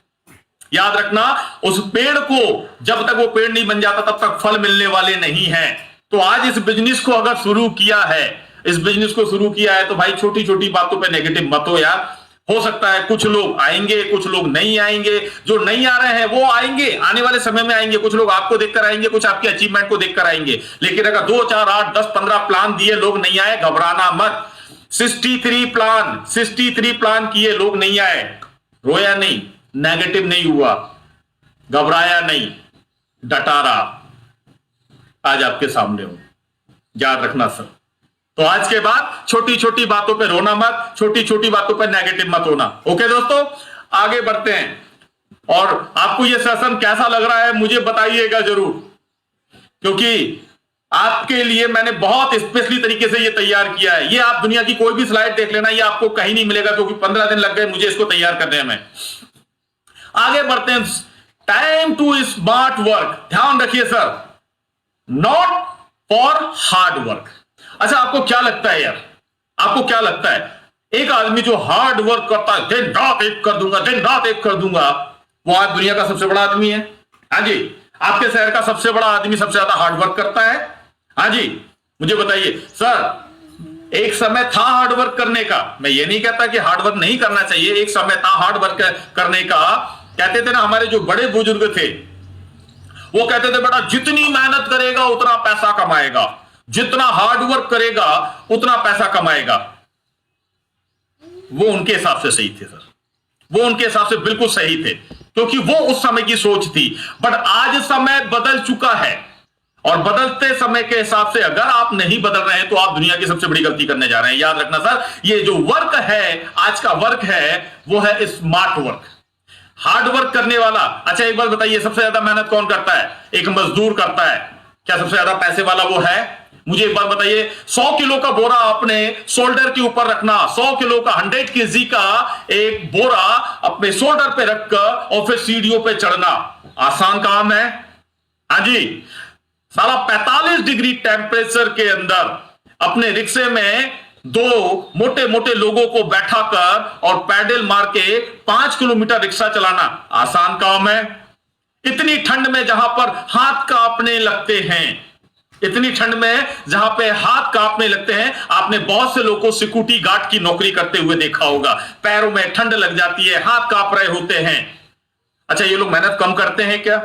याद रखना, उस पेड़ को जब तक वो पेड़ नहीं बन जाता तब तक फल मिलने वाले नहीं है। तो आज इस बिजनेस को अगर शुरू किया है, इस बिजनेस को शुरू किया है, तो भाई छोटी छोटी बातों पे नेगेटिव मत हो यार। हो सकता है कुछ लोग आएंगे, कुछ लोग नहीं आएंगे, जो नहीं आ रहे हैं वो आएंगे, आने वाले समय में आएंगे, कुछ लोग आपको देखकर आएंगे, कुछ आपके अचीवमेंट को देखकर आएंगे। लेकिन अगर 2, 4, 8, 10, 15 प्लान दिए लोग नहीं आए, घबराना मत। 63 प्लान किए लोग नहीं आए, रोया नहीं, नेगेटिव नहीं हुआ, घबराया नहीं, डटा रहा, आज आपके सामने हूं। याद रखना सर। तो आज के बाद छोटी छोटी बातों पे रोना मत, छोटी छोटी बातों पे नेगेटिव मत होना। ओके दोस्तों, आगे बढ़ते हैं। और आपको ये सेशन कैसा लग रहा है मुझे बताइएगा जरूर, क्योंकि आपके लिए मैंने बहुत स्पेशली तरीके से ये तैयार किया है। ये आप दुनिया की कोई भी स्लाइड देख लेना, ये आपको कहीं नहीं मिलेगा, क्योंकि 15 दिन लग गए मुझे इसको तैयार करने में। आगे बढ़ते हैं। टाइम टू स्मार्ट वर्क, ध्यान रखिए sir, not for hard work. अच्छा, आपको क्या लगता है यार, आपको क्या लगता है, एक आदमी जो हार्ड वर्क करता है, दिन रात एक कर दूंगा, दिन रात एक कर दूंगा, वो आज दुनिया का सबसे बड़ा आदमी है? हाँ जी। आपके शहर का सबसे बड़ा आदमी सबसे ज्यादा हार्ड वर्क करता है? हाँ जी। मुझे बताइए सर, एक समय था हार्ड वर्क करने का, मैं ये नहीं कहता कि हार्ड वर्क नहीं करना चाहिए, एक समय था हार्ड वर्क करने का। कहते थे ना हमारे जो बड़े बुजुर्ग थे, वो कहते थे बेटा जितनी मेहनत करेगा उतना पैसा कमाएगा, जितना हार्ड वर्क करेगा उतना पैसा कमाएगा। वो उनके हिसाब से सही थे सर, वो उनके हिसाब से बिल्कुल सही थे, क्योंकि वो उस समय की सोच थी। बट आज समय बदल चुका है, और बदलते समय के हिसाब से अगर आप नहीं बदल रहे हैं तो आप दुनिया की सबसे बड़ी गलती करने जा रहे हैं। याद रखना सर, ये जो वर्क है, आज का वर्क है, वो है स्मार्ट वर्क। हार्ड वर्क करने वाला, अच्छा एक बात बताइए, सबसे ज्यादा मेहनत कौन करता है? एक मजदूर करता है। क्या सबसे ज्यादा पैसे वाला वो है? मुझे एक बात बताइए, 100 किलो का बोरा अपने शोल्डर के ऊपर रखना, 100 किलो का 100 केजी का एक बोरा अपने शोल्डर पे रखकर और फिर सीढ़ियों पे चढ़ना आसान काम है? हाँ जी। साला 45 डिग्री टेम्परेचर के अंदर अपने रिक्शे में 2 मोटे मोटे लोगों को बैठाकर और पैडल मार के 5 किलोमीटर रिक्शा चलाना आसान काम है? इतनी ठंड में जहां पर हाथ कांपने लगते हैं, इतनी ठंड में जहां पे हाथ कांपने लगते हैं, आपने बहुत से लोगों को सिक्योरिटी गार्ड की नौकरी करते हुए देखा होगा। पैरों में ठंड लग जाती है, हाथ कांप रहे होते हैं। अच्छा, ये लोग मेहनत कम करते हैं क्या?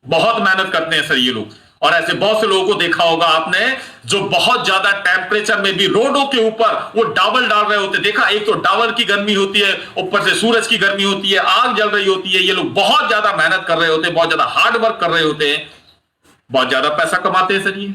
बहुत मेहनत करते हैं सर ये लोग। और ऐसे बहुत से लोगों को देखा होगा आपने जो बहुत ज्यादा टेम्परेचर में भी रोडों के ऊपर वो डावल डाल रहे होते, देखा, एक तो डावल की गर्मी होती है, ऊपर से सूरज की गर्मी होती है, आग जल रही होती है, ये लोग बहुत ज्यादा मेहनत कर रहे होते हैं, बहुत ज्यादा हार्ड वर्क कर रहे होते हैं, बहुत ज्यादा पैसा कमाते हैं सर, ये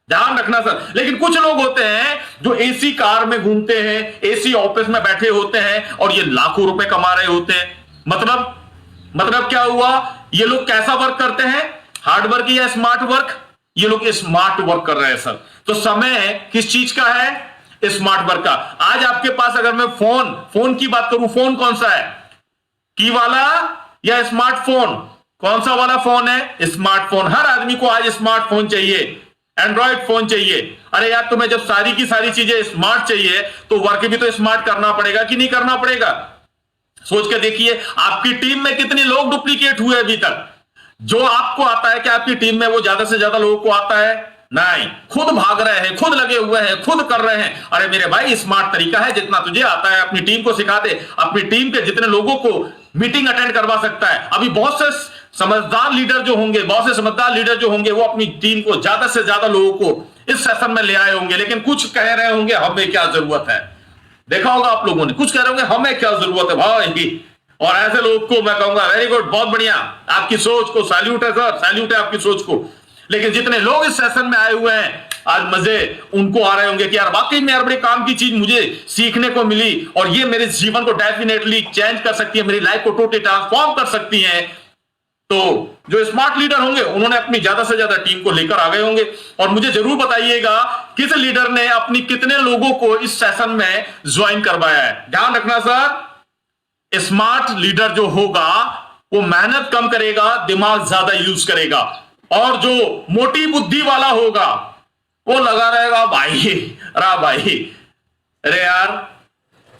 ध्यान रखना सर। लेकिन कुछ लोग होते हैं जो एसी कार में घूमते हैं, एसी ऑफिस में बैठे होते हैं और ये लाखों रुपए कमा रहे होते हैं। मतलब क्या हुआ, ये लोग कैसा वर्क करते हैं, हार्ड वर्क या स्मार्ट वर्क? ये लोग स्मार्ट वर्क कर रहे हैं सर। तो समय किस चीज का है? स्मार्ट वर्क का। आज आपके पास अगर मैं फोन की बात करूं, फोन कौन सा है, की वाला या स्मार्टफोन? कौन सा वाला फोन है? स्मार्टफोन। हर आदमी को आज स्मार्टफोन चाहिए, एंड्रॉइड फोन चाहिए। अरे यार, तुम्हें जब सारी की सारी चीजें स्मार्ट चाहिए तो वर्क भी तो स्मार्ट करना पड़ेगा कि नहीं करना पड़ेगा? सोच के देखिए, आपकी टीम में कितने लोग डुप्लीकेट हुए अभी तक? जो आपको आता है, क्या आपकी टीम में वो ज्यादा से ज्यादा लोगों को आता है? नहीं, खुद भाग रहे हैं, खुद लगे हुए हैं, खुद कर रहे हैं। अरे मेरे भाई, स्मार्ट तरीका है, जितना तुझे आता है अपनी टीम को सिखा दे। अपनी टीम के जितने लोगों को मीटिंग अटेंड करवा सकता है, अभी बहुत से समझदार लीडर जो होंगे, बहुत से समझदार लीडर जो होंगे, वो अपनी टीम को ज्यादा से ज्यादा लोगों को इस सेशन में ले आए होंगे। लेकिन कुछ कह रहे होंगे हमें क्या जरूरत है, देखा होगा आप लोगों ने, कुछ कह रहे होंगे हमें क्या जरूरत है भाई। और ऐसे लोग को मैं कहूंगा वेरी गुड, बहुत बढ़िया, आपकी सोच को सैल्यूट है सर, सैल्यूट है आपकी सोच को। लेकिन जितने लोग इस सेशन में आए हुए हैं आज, मजे उनको आ रहे होंगे कि यार वाकई में यार बड़े काम की चीज मुझे सीखने को मिली और ये मेरे जीवन को डेफिनेटली चेंज कर सकती है, मेरी लाइफ को टोटली ट्रांसफॉर्म कर सकती है। तो जो स्मार्ट लीडर होंगे उन्होंने अपनी ज्यादा से ज्यादा टीम को लेकर आ गए होंगे। और मुझे जरूर बताइएगा किस लीडर ने अपनी कितने लोगों को इस सेशन में ज्वाइन करवाया है। ध्यान रखना सर, स्मार्ट लीडर जो होगा वो मेहनत कम करेगा, दिमाग ज्यादा यूज करेगा। और जो मोटी बुद्धि वाला होगा वो लगा रहेगा भाई, अरे यार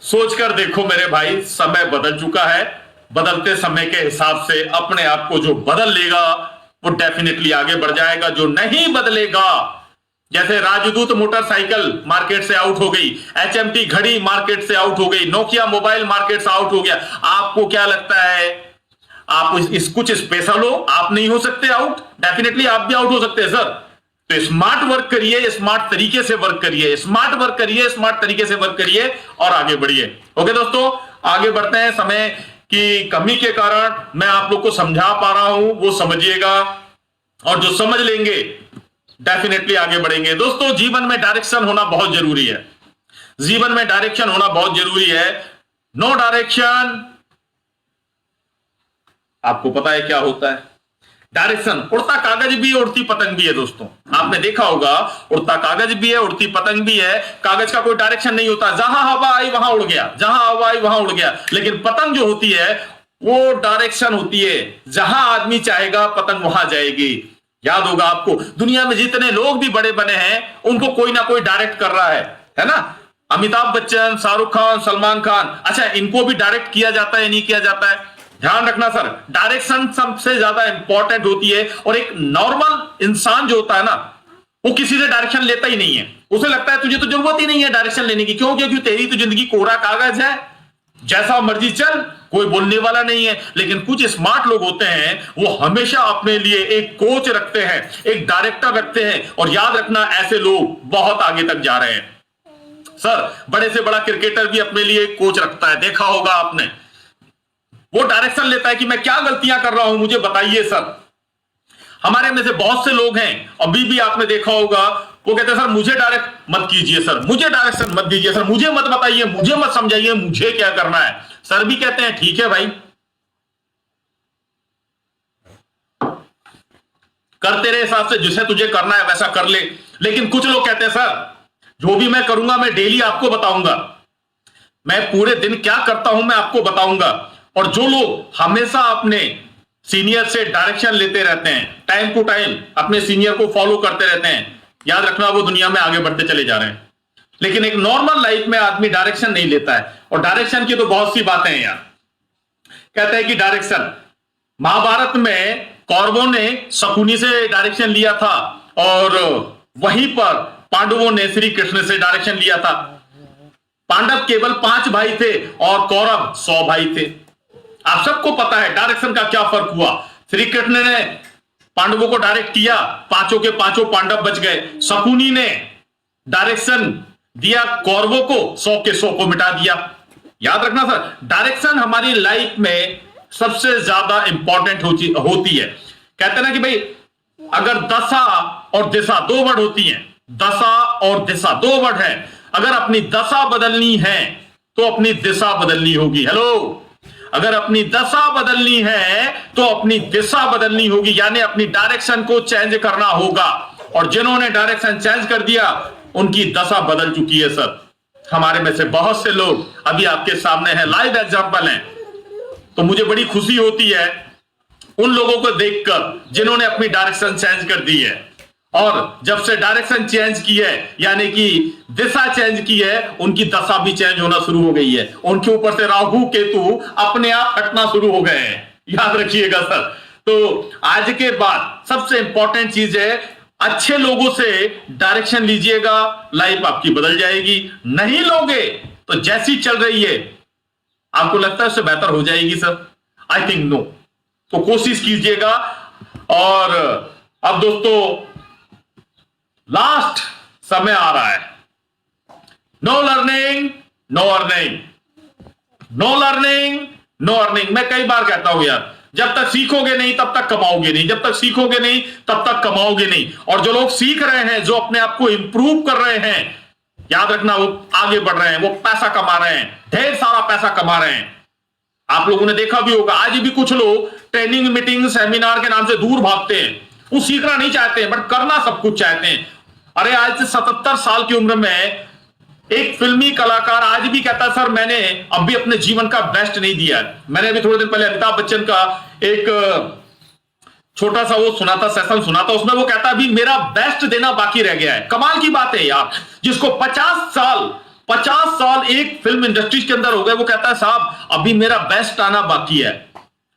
सोच कर देखो मेरे भाई, समय बदल चुका है। बदलते समय के हिसाब से अपने आप को जो बदल लेगा वो डेफिनेटली आगे बढ़ जाएगा। जो नहीं बदलेगा, जैसे राजदूत मोटरसाइकिल मार्केट से आउट हो गई, HMT घड़ी मार्केट से आउट हो गई, नोकिया मोबाइल मार्केट से आउट हो गया। आपको क्या लगता है आप कुछ स्पेशल हो? आप नहीं हो सकते आउट? डेफिनेटली आप भी आउट हो सकते हैं सर। तो स्मार्ट वर्क करिए, स्मार्ट तरीके से वर्क करिए, स्मार्ट वर्क करिए, स्मार्ट तरीके से वर्क करिए और आगे बढ़िए। ओके दोस्तों, आगे बढ़ते हैं। समय की कमी के कारण मैं आप लोग को समझा पा रहा हूं, वो समझिएगा और जो समझ लेंगे डेफिनेटली आगे बढ़ेंगे। दोस्तों, जीवन में डायरेक्शन होना बहुत जरूरी है। जीवन में डायरेक्शन होना बहुत जरूरी है। नो डायरेक्शन, आपको पता है क्या होता है डायरेक्शन? उड़ता कागज भी है, उड़ती पतंग भी है। दोस्तों, आपने देखा होगा, उड़ता कागज भी है, उड़ती पतंग भी है। कागज का कोई डायरेक्शन नहीं होता, जहां हवा आई वहां उड़ गया, जहां हवा आई वहां उड़ गया। लेकिन पतंग जो होती है वो डायरेक्शन होती है, जहां आदमी चाहेगा पतंग वहां जाएगी। याद होगा आपको, दुनिया में जितने लोग भी बड़े बने हैं उनको कोई ना कोई डायरेक्ट कर रहा है ना? अमिताभ बच्चन, शाहरुख खान, सलमान खान, अच्छा इनको भी डायरेक्ट किया जाता है, नहीं किया जाता है? ध्यान रखना सर, डायरेक्शन सबसे ज्यादा इंपॉर्टेंट होती है। और एक नॉर्मल इंसान जो होता है ना, वो किसी से डायरेक्शन लेता ही नहीं है। उसे लगता है तुझे तो जरूरत ही नहीं है डायरेक्शन लेने की। क्यों? क्योंकि तेरी तो जिंदगी कोरा कागज है, जैसा मर्जी चल, कोई बोलने वाला नहीं है। लेकिन कुछ स्मार्ट लोग होते हैं, वो हमेशा अपने लिए एक कोच रखते हैं, एक डायरेक्टर रखते हैं। और याद रखना, ऐसे लोग बहुत आगे तक जा रहे हैं सर। बड़े से बड़ा क्रिकेटर भी अपने लिए एक कोच रखता है, देखा होगा आपने। वो डायरेक्शन लेता है कि मैं क्या गलतियां कर रहा हूं, मुझे बताइए सर। हमारे में से बहुत से लोग हैं, अभी भी आपने देखा होगा, वो कहते हैं सर मुझे डायरेक्ट मत कीजिए सर, मुझे डायरेक्शन मत दीजिए सर, मुझे मत बताइए, मुझे मत समझाइए, मुझे क्या करना है। सर भी कहते हैं ठीक है भाई, कर तेरे हिसाब से, जिसे तुझे करना है वैसा कर ले। लेकिन कुछ लोग कहते हैं सर जो भी मैं करूंगा मैं डेली आपको बताऊंगा, मैं पूरे दिन क्या करता हूं मैं आपको बताऊंगा। और जो लोग हमेशा अपने सीनियर से डायरेक्शन लेते रहते हैं, टाइम टू टाइम अपने सीनियर को फॉलो करते रहते हैं, याद रखना वो दुनिया में आगे बढ़ते चले जा रहे हैं। लेकिन एक नॉर्मल लाइफ में आदमी डायरेक्शन नहीं लेता है। और डायरेक्शन की तो बहुत सी बातें हैं यार। कहते हैं कि डायरेक्शन, महाभारत में कौरवों ने शकुनी से डायरेक्शन लिया था और वहीं पर पांडवों ने श्री कृष्ण से डायरेक्शन लिया था। पांडव केवल 5 भाई थे और कौरव 100 भाई थे। आप सबको पता है डायरेक्शन का क्या फर्क हुआ। श्री कृष्ण ने पांडवों को डायरेक्ट किया, पांचों के पांचों पांडव बच गए। शकुनी ने डायरेक्शन दिया कौरवों को, 100 के 100 को मिटा दिया। याद रखना सर, डायरेक्शन हमारी लाइफ में सबसे ज्यादा इंपॉर्टेंट होती है। कहते हैं ना कि भाई अगर दशा और दिशा दो वर्ड होती हैं, दशा और दिशा दो वर्ड है, अगर अपनी दशा बदलनी है तो अपनी दिशा बदलनी होगी। हेलो, अगर अपनी दशा बदलनी है तो अपनी दिशा बदलनी होगी, यानी अपनी डायरेक्शन को चेंज करना होगा। और जिन्होंने डायरेक्शन चेंज कर दिया उनकी दशा बदल चुकी है सर। हमारे में से बहुत से लोग अभी आपके सामने हैं, लाइव एग्जांपल हैं। तो मुझे बड़ी खुशी होती है उन लोगों को देखकर जिन्होंने अपनी डायरेक्शन चेंज कर दी है। और जब से डायरेक्शन चेंज की है, यानी कि दिशा चेंज की है, उनकी दशा भी चेंज होना शुरू हो गई है। उनके ऊपर से राहु केतु अपने आप हटना शुरू हो गए हैं। याद रखिएगा सर। तो आज के बाद सबसे इंपॉर्टेंट चीज है, अच्छे लोगों से डायरेक्शन लीजिएगा, लाइफ आपकी बदल जाएगी। नहीं लोगे तो जैसी चल रही है आपको लगता है उससे बेहतर हो जाएगी सर? आई थिंक नो। तो कोशिश कीजिएगा। और अब दोस्तों लास्ट समय आ रहा है। No learning no earning, no learning no earning. मैं कई बार कहता हूं यार, जब तक सीखोगे नहीं तब तक कमाओगे नहीं, जब तक सीखोगे नहीं तब तक कमाओगे नहीं। और जो लोग सीख रहे हैं, जो अपने आप को इंप्रूव कर रहे हैं, याद रखना वो आगे बढ़ रहे हैं, वो पैसा कमा रहे हैं, ढेर सारा पैसा कमा रहे हैं। आप लोगों ने देखा भी होगा, आज भी कुछ लोग ट्रेनिंग, मीटिंग, सेमिनार के नाम से दूर भागते हैं। वो सीखना नहीं चाहते हैं, बट करना सब कुछ चाहते हैं। अरे आज से 77 साल की उम्र में एक फिल्मी कलाकार आज भी कहता है, सर मैंने अभी अपने जीवन का बेस्ट नहीं दिया। मैंने अभी थोड़े दिन पहले अमिताभ बच्चन का एक छोटा सा वो सुना था, सेशन सुना था, उसमें वो कहता है अभी मेरा बेस्ट देना बाकी रह गया है। कमाल की बात है यार, जिसको 50 साल एक फिल्म इंडस्ट्री के अंदर हो गए, वो कहता है साहब अभी मेरा बेस्ट आना बाकी है।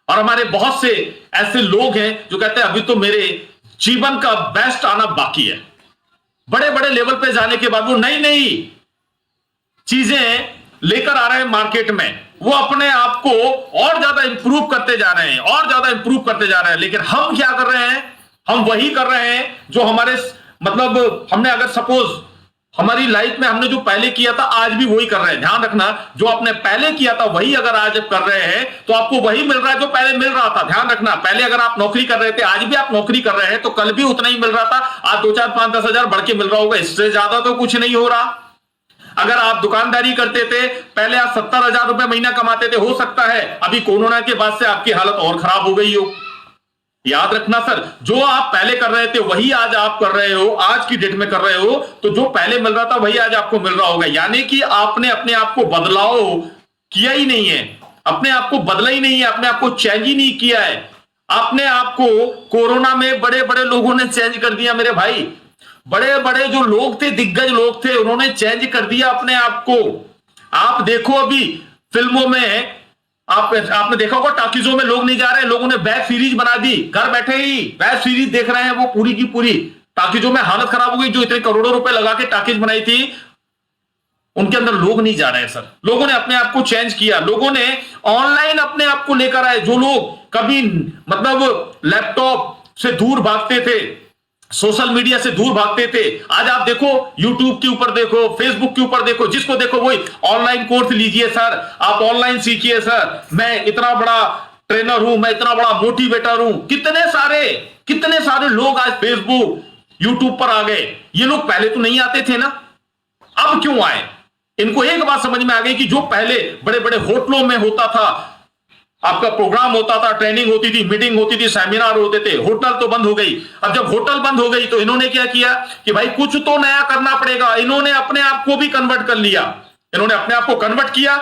और हमारे बहुत से ऐसे लोग हैं जो कहते हैं अभी तो मेरे जीवन का बेस्ट आना बाकी है। बड़े बड़े लेवल पे जाने के बाद वो नई नई चीजें लेकर आ रहे हैं मार्केट में, वो अपने आप को और ज्यादा इंप्रूव करते जा रहे हैं, और ज्यादा इंप्रूव करते जा रहे हैं। लेकिन हम क्या कर रहे हैं? हम वही कर रहे हैं जो हमारे मतलब हमने अगर सपोज हमारी लाइफ में हमने जो पहले किया था आज भी वही कर रहे हैं। ध्यान रखना, जो आपने पहले किया था वही अगर आज कर रहे हैं तो आपको वही मिल रहा है जो पहले मिल रहा था। ध्यान रखना, पहले अगर आप नौकरी कर रहे थे, आज भी आप नौकरी कर रहे हैं, तो कल भी उतना ही मिल रहा था। आज 2, 4, 5, 10 हजार बढ़ के मिल रहा होगा, इससे ज्यादा तो कुछ नहीं हो रहा। अगर आप दुकानदारी करते थे, पहले आप 70,000 रुपए महीना कमाते थे, हो सकता है अभी कोरोना के बाद से आपकी हालत और खराब हो गई हो। याद रखना सर, जो आप पहले कर रहे थे वही आज आप कर रहे हो, आज की डेट में कर रहे हो, तो जो पहले मिल रहा था वही आज आपको मिल रहा होगा। यानी कि आपने अपने आप को बदलाव किया ही नहीं है, अपने आप को बदला ही नहीं है, अपने आप को चेंज ही नहीं किया है। अपने आप को कोरोना में बड़े बड़े लोगों ने चेंज कर दिया मेरे भाई। बड़े बड़े जो लोग थे, दिग्गज लोग थे, उन्होंने चेंज कर दिया अपने आप को। आप देखो अभी फिल्मों में आपने देखा होगा, टाकीजों में लोग नहीं जा रहे, लोगों ने वेब सीरीज बना दी, घर बैठे ही वेब सीरीज देख रहे हैं वो पूरी की पूरी। टाकीजों में हालत खराब हो गई, जो इतने करोड़ों रुपए लगा के टाकीज बनाई थी, उनके अंदर लोग नहीं जा रहे हैं सर। लोगों ने अपने आप को चेंज किया, लोगों ने ऑनलाइन अपने आप को लेकर आए। जो लोग कभी मतलब लैपटॉप से दूर भागते थे, सोशल मीडिया से दूर भागते थे, आज आप देखो यूट्यूब के ऊपर देखो, फेसबुक के ऊपर देखो, जिसको देखो वही ऑनलाइन कोर्स लीजिए सर, आप ऑनलाइन सीखिए सर, मैं इतना बड़ा ट्रेनर हूं, मैं इतना बड़ा मोटिवेटर हूं। कितने सारे लोग आज फेसबुक यूट्यूब पर आ गए। ये लोग पहले तो नहीं आते थे ना, अब क्यों आए? इनको एक बात समझ में आ गई कि जो पहले बड़े बड़े होटलों में होता था, आपका प्रोग्राम होता था, ट्रेनिंग होती थी, मीटिंग होती थी, सेमिनार होते थे, होटल तो बंद हो गई। अब जब होटल बंद हो गई तो इन्होंने क्या किया कि भाई कुछ तो नया करना पड़ेगा। इन्होंने अपने आप को भी कन्वर्ट कर लिया, इन्होंने अपने आप को कन्वर्ट किया,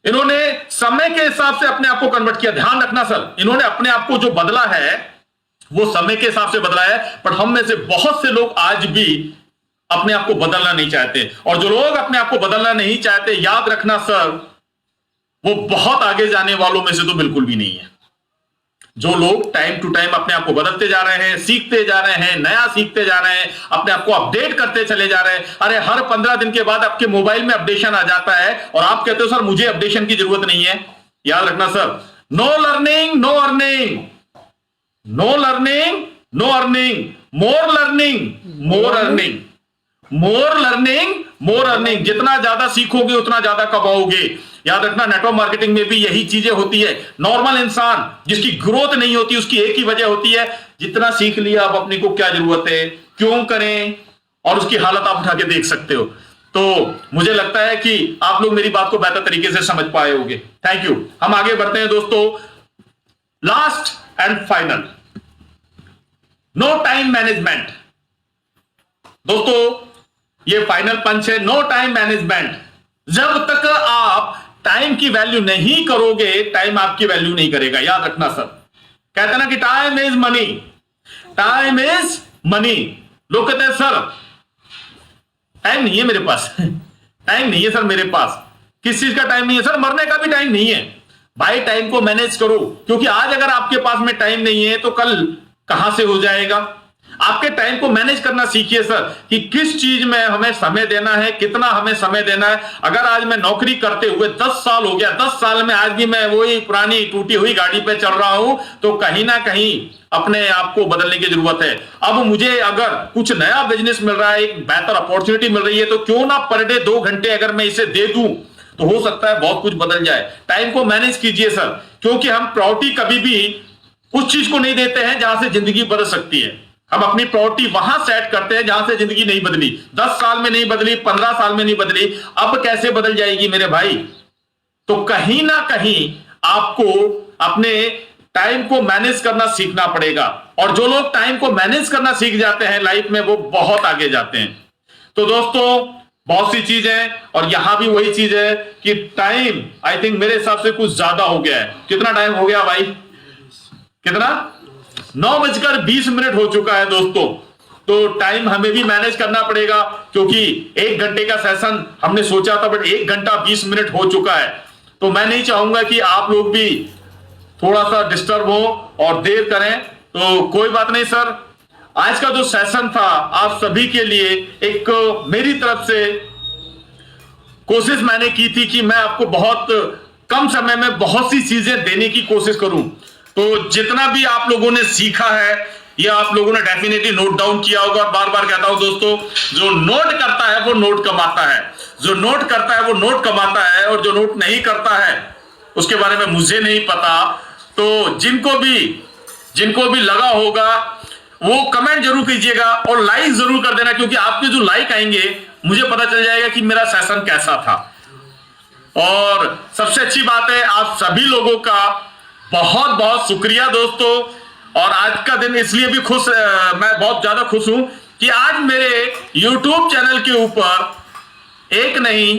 इन्होंने समय के हिसाब से अपने आप को कन्वर्ट किया। ध्यान रखना सर, इन्होंने अपने आप को जो बदला है वो समय के हिसाब से बदला है। पर हम में से बहुत से लोग आज भी अपने आप को बदलना नहीं चाहते, और जो लोग अपने आप को बदलना नहीं चाहते, याद रखना सर, वो बहुत आगे जाने वालों में से तो बिल्कुल भी नहीं है। जो लोग टाइम टू टाइम अपने आप को बदलते जा रहे हैं, सीखते जा रहे हैं, नया सीखते जा रहे हैं, अपने आप को अपडेट करते चले जा रहे हैं। अरे हर 15 दिन के बाद आपके मोबाइल में अपडेशन आ जाता है और आप कहते हो सर मुझे अपडेशन की जरूरत नहीं है। याद रखना sir, no learning no earning, no learning no earning, more learning, more earning, more learning, more earning. जितना ज्यादा सीखोगे उतना ज्यादा कमाओगे। याद रखना, नेटवर्क मार्केटिंग में भी यही चीजें होती है। नॉर्मल इंसान जिसकी ग्रोथ नहीं होती, उसकी एक ही वजह होती है, जितना सीख लिया अब अपने को क्या जरूरत है, क्यों करें, और उसकी हालत आप उठा के देख सकते हो। तो मुझे लगता है कि आप लोग मेरी बात को बेहतर तरीके से समझ पाए होंगे। Thank you. हम आगे बढ़ते हैं दोस्तों। Last and final, no time management. दोस्तों ये फाइनल पंच है, नो टाइम मैनेजमेंट। जब तक आप टाइम की वैल्यू नहीं करोगे, टाइम आपकी वैल्यू नहीं करेगा। याद रखना सर, कहते हैं ना कि time is money, time is money. लोग कहते हैं सर टाइम नहीं है मेरे पास, टाइम नहीं है सर मेरे पास। किस चीज का टाइम नहीं है सर? मरने का भी टाइम नहीं है। भाई टाइम को मैनेज करो, क्योंकि आज अगर आपके पास में टाइम नहीं है तो कल कहां से हो जाएगा। आपके टाइम को मैनेज करना सीखिए सर, कि किस चीज में हमें समय देना है, कितना हमें समय देना है। अगर आज मैं नौकरी करते हुए 10 साल हो गया, 10 साल में आज भी मैं वही पुरानी टूटी हुई गाड़ी पे चल रहा हूं, तो कहीं ना कहीं अपने आप को बदलने की जरूरत है। अब मुझे अगर कुछ नया बिजनेस मिल रहा है, एक बेहतर अपॉर्चुनिटी मिल रही है, तो क्यों ना पर डे 2 घंटे अगर मैं इसे दे दूं, तो हो सकता है बहुत कुछ बदल जाए। टाइम को मैनेज कीजिए सर, क्योंकि हम प्रायोरिटी कभी भी उस चीज को नहीं देते हैं जहां से जिंदगी बदल सकती है। हम अपनी प्रायोरिटी वहां सेट करते हैं जहां से जिंदगी नहीं बदली, 10 साल में नहीं बदली, 15 साल में नहीं बदली, अब कैसे बदल जाएगी मेरे भाई। तो कहीं ना कहीं आपको अपने टाइम को मैनेज करना सीखना पड़ेगा, और जो लोग टाइम को मैनेज करना सीख जाते हैं लाइफ में, वो बहुत आगे जाते हैं। तो दोस्तों बहुत सी चीज है, और यहां भी वही चीज है कि टाइम आई थिंक मेरे हिसाब से कुछ ज्यादा हो गया है। कितना टाइम हो गया भाई? कितना? 9:20 हो चुका है दोस्तों। तो टाइम हमें भी मैनेज करना पड़ेगा, क्योंकि 1 घंटे का सेशन हमने सोचा था, बट 1 घंटा 20 मिनट हो चुका है। तो मैं नहीं चाहूंगा कि आप लोग भी थोड़ा सा डिस्टर्ब हो और देर करें। तो कोई बात नहीं सर, आज का जो सेशन था आप सभी के लिए एक मेरी तरफ से कोशिश मैंने की थी कि मैं आपको बहुत कम समय में बहुत सी चीजें देने की कोशिश करूं। तो जितना भी आप लोगों ने सीखा है, ये आप लोगों ने डेफिनेटली नोट डाउन किया होगा। और बार बार कहता हूं दोस्तों, जो नोट करता है वो नोट कमाता है, जो नोट करता है वो नोट कमाता है, और जो नोट नहीं करता है उसके बारे में मुझे नहीं पता। तो जिनको भी लगा होगा वो कमेंट जरूर कीजिएगा और लाइक जरूर कर देना, क्योंकि आपके जो लाइक आएंगे मुझे पता चल जाएगा कि मेरा सेशन कैसा था। और सबसे अच्छी बात है, आप सभी लोगों का बहुत बहुत शुक्रिया दोस्तों। और आज का दिन इसलिए भी मैं बहुत ज्यादा खुश हूं कि आज मेरे YouTube चैनल के ऊपर 1 नहीं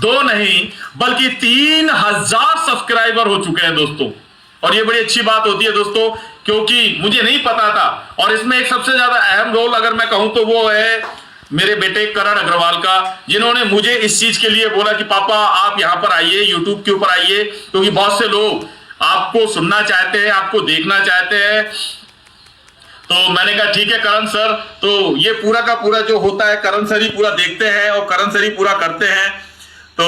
2 नहीं बल्कि 3000 सब्सक्राइबर हो चुके हैं दोस्तों। और ये बड़ी अच्छी बात होती है दोस्तों, क्योंकि मुझे नहीं पता था। और इसमें एक सबसे ज्यादा अहम रोल अगर मैं कहूं तो वो है मेरे बेटे करण अग्रवाल का, जिन्होंने मुझे इस चीज के लिए बोला कि पापा आप यहां पर आइए, यूट्यूब के ऊपर आइए, क्योंकि बहुत से लोग आपको सुनना चाहते हैं, आपको देखना चाहते हैं। तो मैंने कहा ठीक है करण सर, तो ये पूरा का पूरा जो होता है करण सर ही पूरा देखते हैं और करण सर ही पूरा करते हैं। तो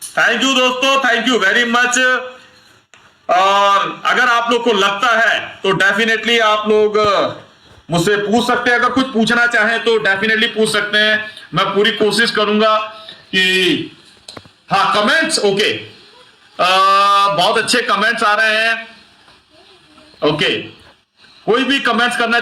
थैंक यू दोस्तों, थैंक यू वेरी मच। और अगर आप लोग को लगता है तो डेफिनेटली आप लोग मुझसे पूछ सकते हैं, अगर कुछ पूछना चाहें तो डेफिनेटली पूछ सकते हैं। मैं पूरी कोशिश करूंगा कि हाँ कमेंट्स ओके, बहुत अच्छे कमेंट्स आ रहे हैं। ओके, कोई भी कमेंट्स करना